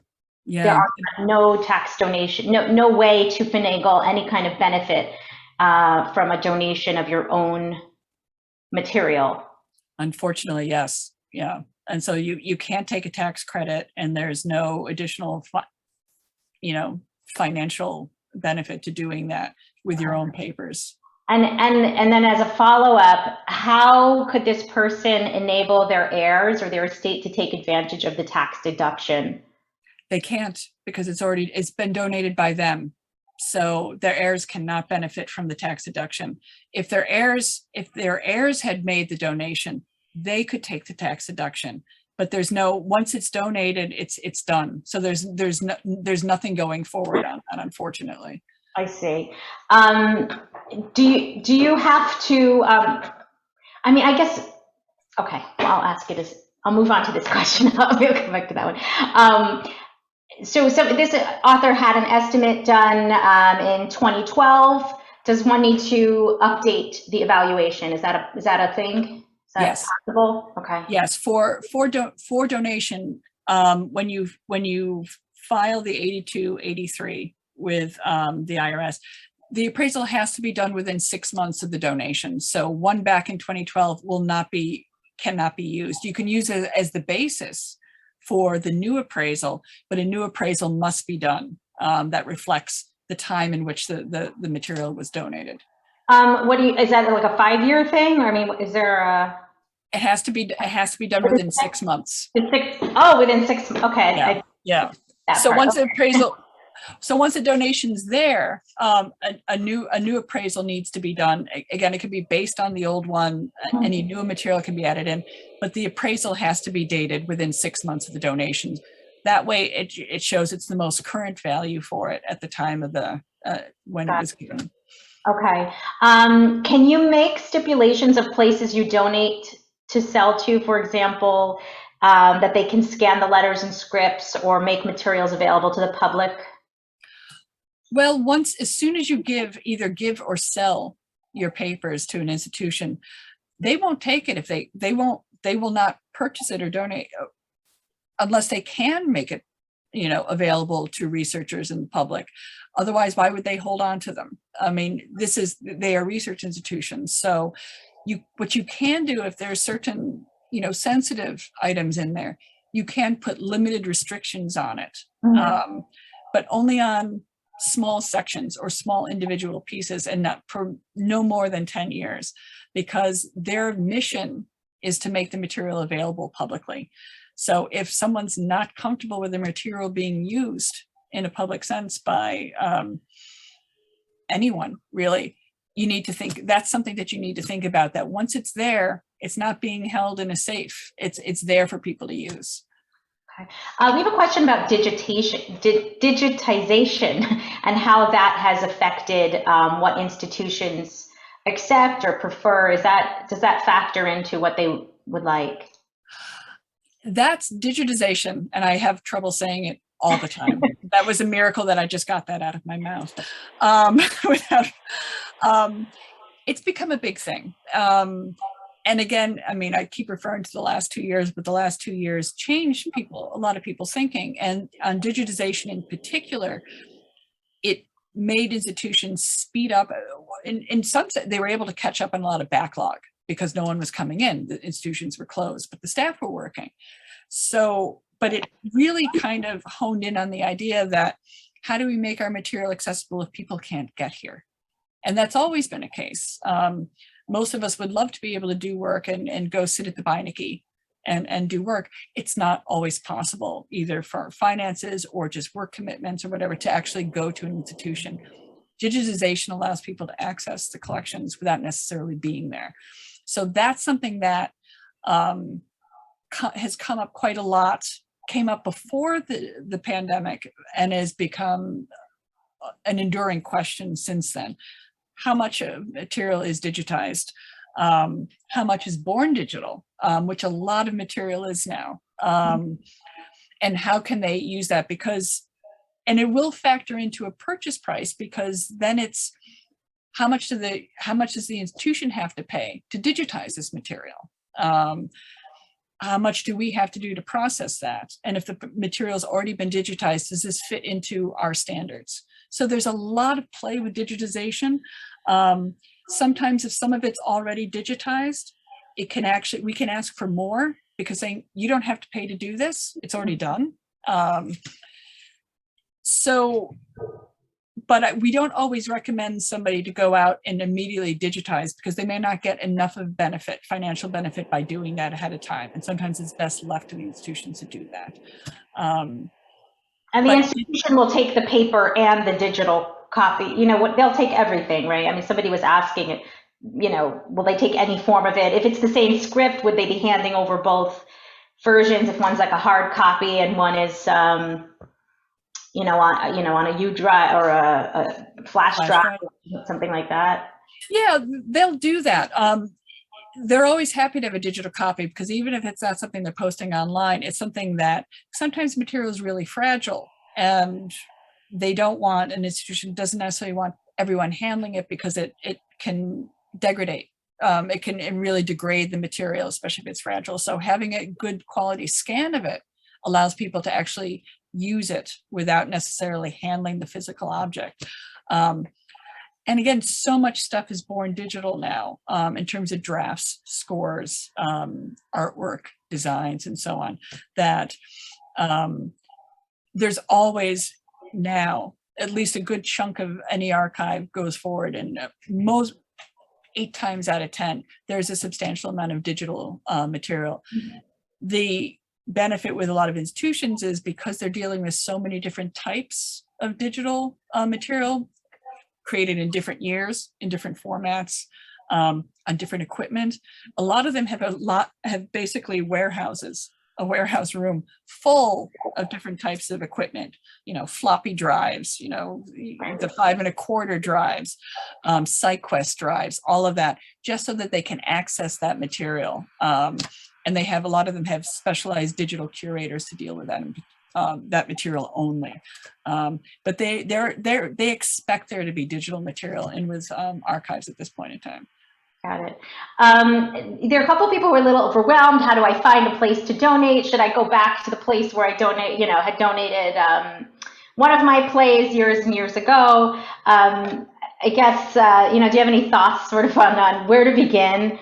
there Yeah. are no tax donation, no way to finagle any kind of benefit from a donation of your own material. Unfortunately, yes. Yeah. And so you can't take a tax credit, and there's no additional, financial benefit to doing that with your own papers. And then as a follow-up, how could this person enable their heirs or their estate to take advantage of the tax deduction? They can't, because it's been donated by them. So their heirs cannot benefit from the tax deduction. If their heirs had made the donation, they could take the tax deduction. But once it's donated, it's done. So there's nothing going forward on that, unfortunately. I see. Do you have to, I guess, okay, well, I'll move on to this question. I'll come back to that one. So this author had an estimate done in 2012. Does one need to update the evaluation? Is that a thing? Is that Yes. possible? Okay. Yes, for donation, when you file the 8283 with the IRS, the appraisal has to be done within 6 months of the donation. So one back in 2012 cannot be used. You can use it as the basis for the new appraisal, but a new appraisal must be done that reflects the time in which the material was donated. Is that like a 5-year thing? Is there a? It has to be done within 6 months. Within 6. Okay. Yeah. So once the appraisal, once the donation's there, a new appraisal needs to be done. Again, it could be based on the old one. Any new material can be added in, but the appraisal has to be dated within 6 months of the donations. That way, it shows it's the most current value for it at the time of the when it was given. Okay. Can you make stipulations of places you donate to sell to, for example, that they can scan the letters and scripts or make materials available to the public? Well, as soon as you either give or sell your papers to an institution, they won't take it if they will not purchase it or donate unless they can make it, available to researchers and the public. Otherwise, why would they hold on to them? They are research institutions. So what you can do, if there are certain, sensitive items in there, you can put limited restrictions on it, but only on small sections or small individual pieces, and not for no more than 10 years, because their mission is to make the material available publicly. So if someone's not comfortable with the material being used in a public sense by anyone, really, you need to think, that's something that you need to think about, that once it's there, it's not being held in a safe. It's there for people to use. Okay. We have a question about digitization and how that has affected what institutions accept or prefer. Does that factor into what they would like? That's digitization, and I have trouble saying it all the time. That was a miracle that I just got that out of my mouth. It's become a big thing. And again, I keep referring to the last 2 years, but the last 2 years changed a lot of people's thinking. And on digitization in particular, it made institutions speed up. In some sense, they were able to catch up on a lot of backlog because no one was coming in. The institutions were closed, but the staff were working. So, but it really kind of honed in on the idea that, how do we make our material accessible if people can't get here? And that's always been a case. Most of us would love to be able to do work and go sit at the Beinecke and do work. It's not always possible, either for finances or just work commitments or whatever, to actually go to an institution. Digitization allows people to access the collections without necessarily being there. So that's something that has come up quite a lot, came up before the pandemic, and has become an enduring question since then. How much of material is digitized? How much is born digital, which a lot of material is now? And how can they use that? And it will factor into a purchase price, because then it's how much does the institution have to pay to digitize this material? how much do we have to do to process that? And if the material's already been digitized, does this fit into our standards? So there's a lot of play with digitization. Sometimes if some of it's already digitized, it can actually, we can ask for more because saying, you don't have to pay to do this, it's already done. But we don't always recommend somebody to go out and immediately digitize because they may not get enough of benefit, financial benefit by doing that ahead of time. And sometimes it's best left to the institutions to do that. And the institution will take the paper and the digital copy, you know, what they'll take everything, right? I mean, somebody was asking it, you know, will they take any form of it? If it's the same script, would they be handing over both versions if one's like a hard copy and one is, you know, on a U drive or a flash drive, something like that? Yeah, they'll do that. They're always happy to have a digital copy because even if it's not something they're posting online, it's something that sometimes material is really fragile and they don't want, an institution doesn't necessarily want everyone handling it because it can degrade. It can really degrade the material, especially if it's fragile. So having a good quality scan of it allows people to actually use it without necessarily handling the physical object. And again, so much stuff is born digital now in terms of drafts, scores, artwork, designs, and so on, that there's always now at least a good chunk of any archive goes forward, and most 8 times out of 10, there's a substantial amount of digital material. The benefit with a lot of institutions is because they're dealing with so many different types of digital material created in different years, in different formats, on different equipment. A lot of them have basically warehouses, a warehouse room full of different types of equipment, you know, floppy drives, you know, the 5 1/4 drives, SideQuest drives, all of that, just so that they can access that material. And they have, a lot of them have specialized digital curators to deal with that. That material only, but they expect there to be digital material in with archives at this point in time. Got it. There are a couple of people who are a little overwhelmed. How do I find a place to donate? Should I go back to the place where I donate? You know, had donated one of my plays years and years ago. I guess you know. Do you have any thoughts, sort of, on where to begin?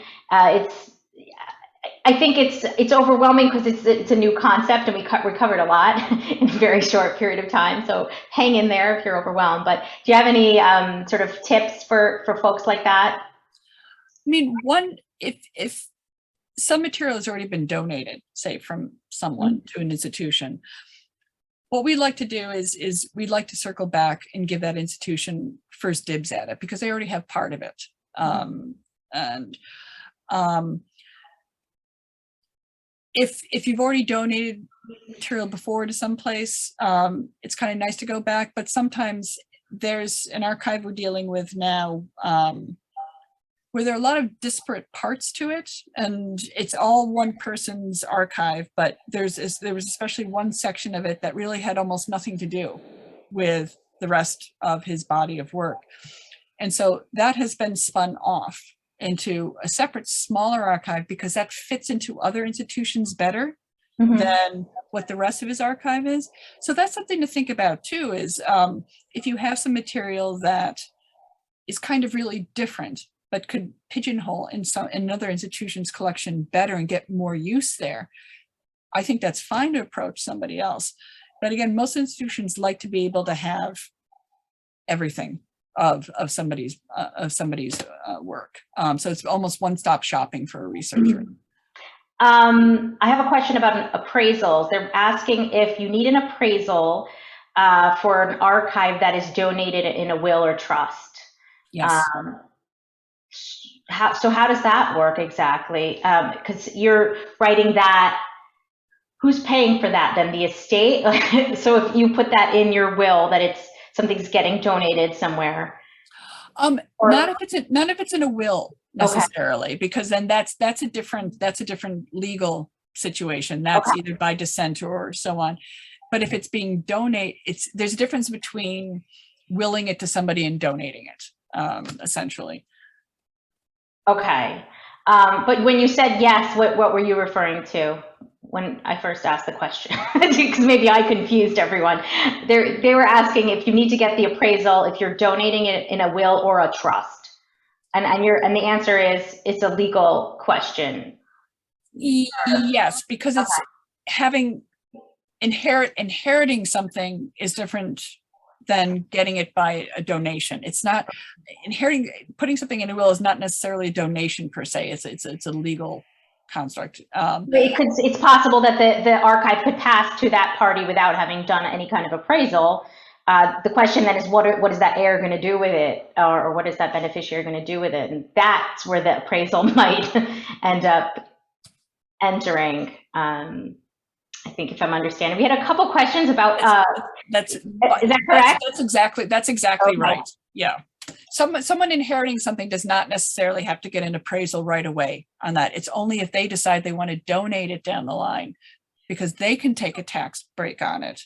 I think it's overwhelming because it's a new concept and we covered a lot in a very short period of time. So hang in there if you're overwhelmed. But do you have any sort of tips for folks like that? I mean, if some material has already been donated, say from someone to an institution, what we'd like to do is we'd like to circle back and give that institution first dibs at it because they already have part of it. If you've already donated material before to someplace, it's kind of nice to go back, but sometimes there's an archive we're dealing with now where there are a lot of disparate parts to it, and it's all one person's archive, but there was especially one section of it that really had almost nothing to do with the rest of his body of work. And so that has been spun off into a separate, smaller archive because that fits into other institutions better than what the rest of his archive is. So that's something to think about too, is if you have some material that is kind of really different, but could pigeonhole in another institution's collection better and get more use there, I think that's fine to approach somebody else. But again, most institutions like to be able to have everything of somebody's work. So it's almost one-stop shopping for a researcher. I have a question about appraisals. They're asking if you need an appraisal for an archive that is donated in a will or trust. Yes. How does that work exactly? Because you're writing that, who's paying for that then? The estate? So if you put that in your will that something's getting donated somewhere. Not if it's in a will necessarily, because then that's a different legal situation. That's either by descent or so on. But if it's being donated, there's a difference between willing it to somebody and donating it, essentially. Okay. But when you said yes, what were you referring to? when I first asked the question, because maybe I confused everyone. They were asking if you need to get the appraisal if you're donating it in a will or a trust. And the answer is it's a legal question. Yes, because it's Okay. having inheriting something is different than getting it by a donation. It's not inheriting, putting something in a will is not necessarily a donation per se. It's a legal construct. It's possible that the archive could pass to that party without having done any kind of appraisal. The question then is what is that heir going to do with it, or what is that beneficiary going to do with it? And that's where the appraisal might end up entering. I think if I'm understanding, we had a couple questions about. That's is that correct? That's exactly Okay. right. Yeah. Someone inheriting something does not necessarily have to get an appraisal right away on that. It's only if they decide they want to donate it down the line, because they can take a tax break on it.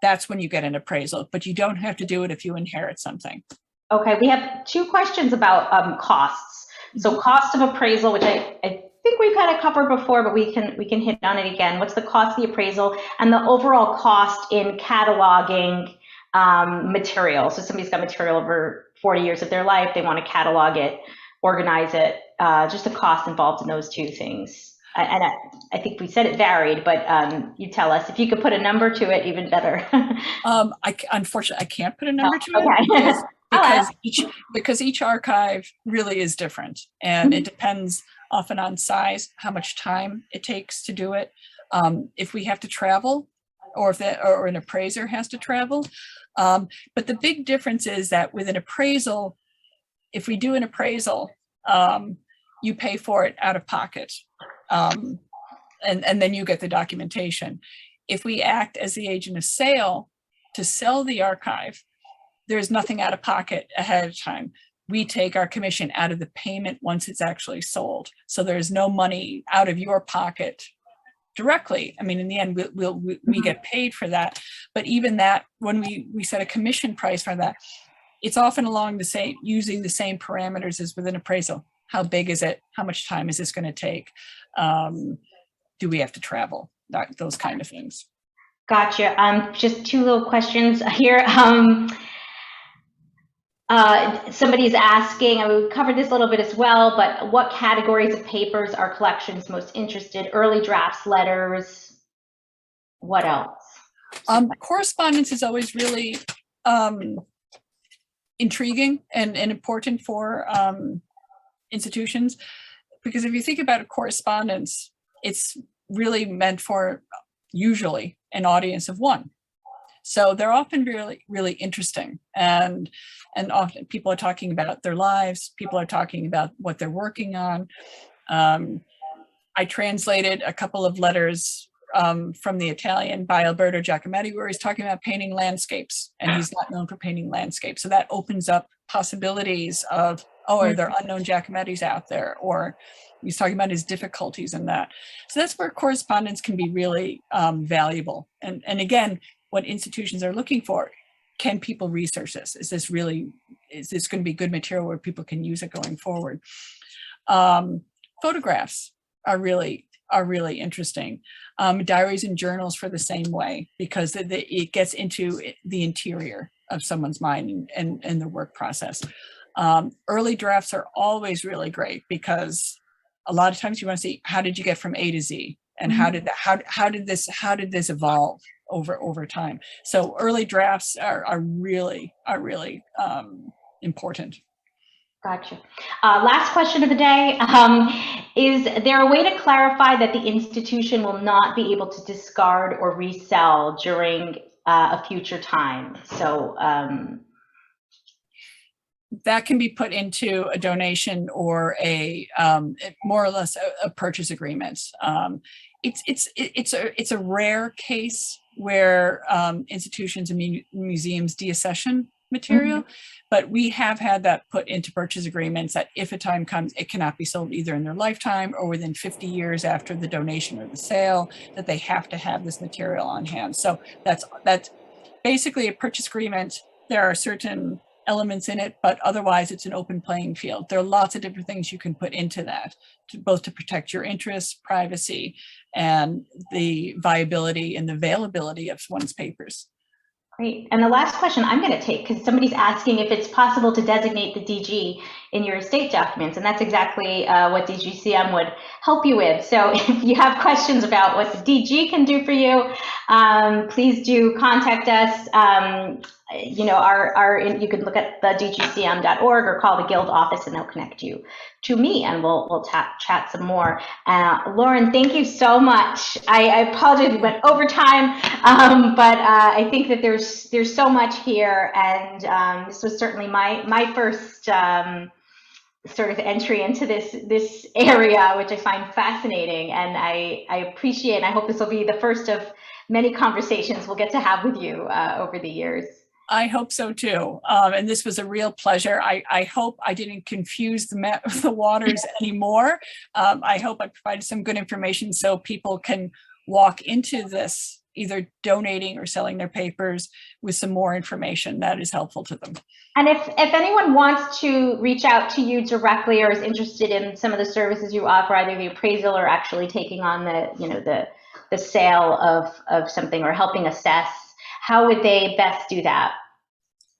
That's when you get an appraisal, but you don't have to do it if you inherit something. Okay, we have two questions about costs. So cost of appraisal, which I think we've kind of covered before, but we can hit on it again. What's the cost of the appraisal and the overall cost in cataloging material? So somebody's got material over 40 years of their life, they want to catalog it, organize it, just the cost involved in those two things. And I think we said it varied, but you tell us. If you could put a number to it, even better. Unfortunately, I can't put a number to Okay. it because each archive really is different, and it depends often on size, how much time it takes to do it, if we have to travel, or or an appraiser has to travel. But the big difference is that with an appraisal, if we do an appraisal, you pay for it out of pocket. And then you get the documentation. If we act as the agent of sale to sell the archive, there's nothing out of pocket ahead of time. We take our commission out of the payment once it's actually sold. So there's no money out of your pocket directly. I mean, in the end, we get paid for that. But even that, when we set a commission price for that, it's often using the same parameters as with an appraisal. How big is it? How much time is this going to take? Do we have to travel? Those kind of things. Gotcha. Just two little questions here. Somebody's asking, and we covered this a little bit as well, but what categories of papers are collections most interested? Early drafts, letters, what else? Correspondence is always really intriguing and important for institutions, because if you think about a correspondence, it's really meant for usually an audience of one. So they're often really, really interesting, and often people are talking about their lives. People are talking about what they're working on. I translated a couple of letters from the Italian by Alberto Giacometti, where he's talking about painting landscapes, and he's not known for painting landscapes. So that opens up possibilities of, oh, are there unknown Giacomettis out there? Or he's talking about his difficulties in that. So that's where correspondence can be really valuable. And again, what institutions are looking for, can people research this? Is this going to be good material where people can use it going forward? Photographs are really interesting. Diaries and journals for the same way, because it gets into the interior of someone's mind and the work process. Early drafts are always really great, because a lot of times you want to see, how did you get from A to Z, and how did this evolve over time? So early drafts are really important. Gotcha. Last question of the day. Is there a way to clarify that the institution will not be able to discard or resell during a future time? So that can be put into a donation or a more or less a purchase agreement. It's a rare case where institutions and museums deaccession material, but we have had that put into purchase agreements that if a time comes, it cannot be sold either in their lifetime or within 50 years after the donation or the sale, that they have to have this material on hand. So that's basically a purchase agreement. There are certain elements in it, but otherwise it's an open playing field. There are lots of different things you can put into that, both to protect your interests, privacy, and the viability and the availability of one's papers. Great. And the last question I'm going to take, because somebody's asking if it's possible to designate the DG in your estate documents, and that's exactly what DGCM would help you with. So if you have questions about what the DG can do for you, please do contact us. You know, you can look at the dgcm.org or call the Guild office, and they'll connect you to me, and we'll chat some more. Lauren, thank you so much. I apologize, we went over time, but I think that there's so much here, and this was certainly my first sort of entry into this area, which I find fascinating, and I appreciate, and I hope this will be the first of many conversations we'll get to have with you over the years. I hope so too. And this was a real pleasure. I hope I didn't confuse the waters anymore. I hope I provided some good information so people can walk into this, either donating or selling their papers with some more information that is helpful to them. And if anyone wants to reach out to you directly or is interested in some of the services you offer, either the appraisal or actually taking on the sale of something or helping assess, how would they best do that?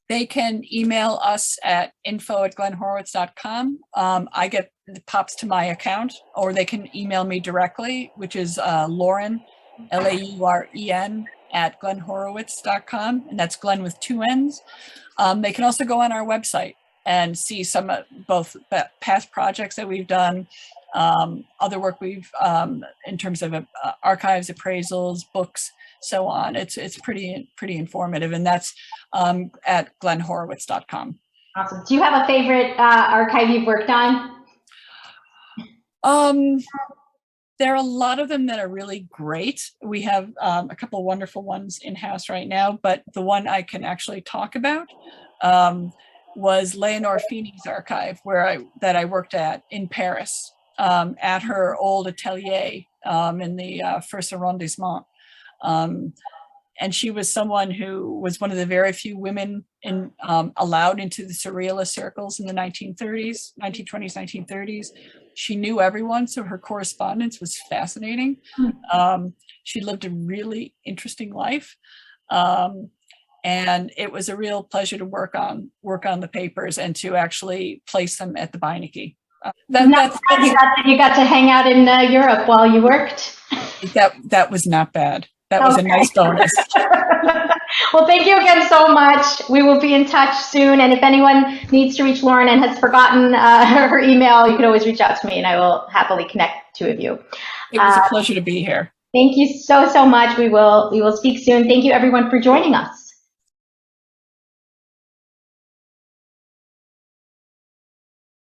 They can email us at info@glenhorowitz.com. I get it pops to my account, or they can email me directly, which is Lauren, Lauren @glenhorowitz.com, and that's Glenn with 2 N's. They can also go on our website and see some both past projects that we've done, other work we've in terms of archives, appraisals, books, so on. It's pretty informative, and that's at glenhorowitz.com. Awesome. Do you have a favorite archive you've worked on? There are a lot of them that are really great. We have a couple of wonderful ones in-house right now, but the one I can actually talk about was Leonore Feeney's archive, that I worked at in Paris, at her old atelier in the First Arrondissement. And she was someone who was one of the very few women allowed into the surrealist circles in the 1920s, 1930s. She knew everyone, so her correspondence was fascinating. She lived a really interesting life. And it was a real pleasure to work on the papers and to actually place them at the Beinecke. You got to hang out in Europe while you worked? That was not bad. That was a nice bonus. Well, thank you again so much. We will be in touch soon. And if anyone needs to reach Lauren and has forgotten her email, you can always reach out to me and I will happily connect the two of you. It was a pleasure to be here. Thank you so much. We will speak soon. Thank you everyone for joining us.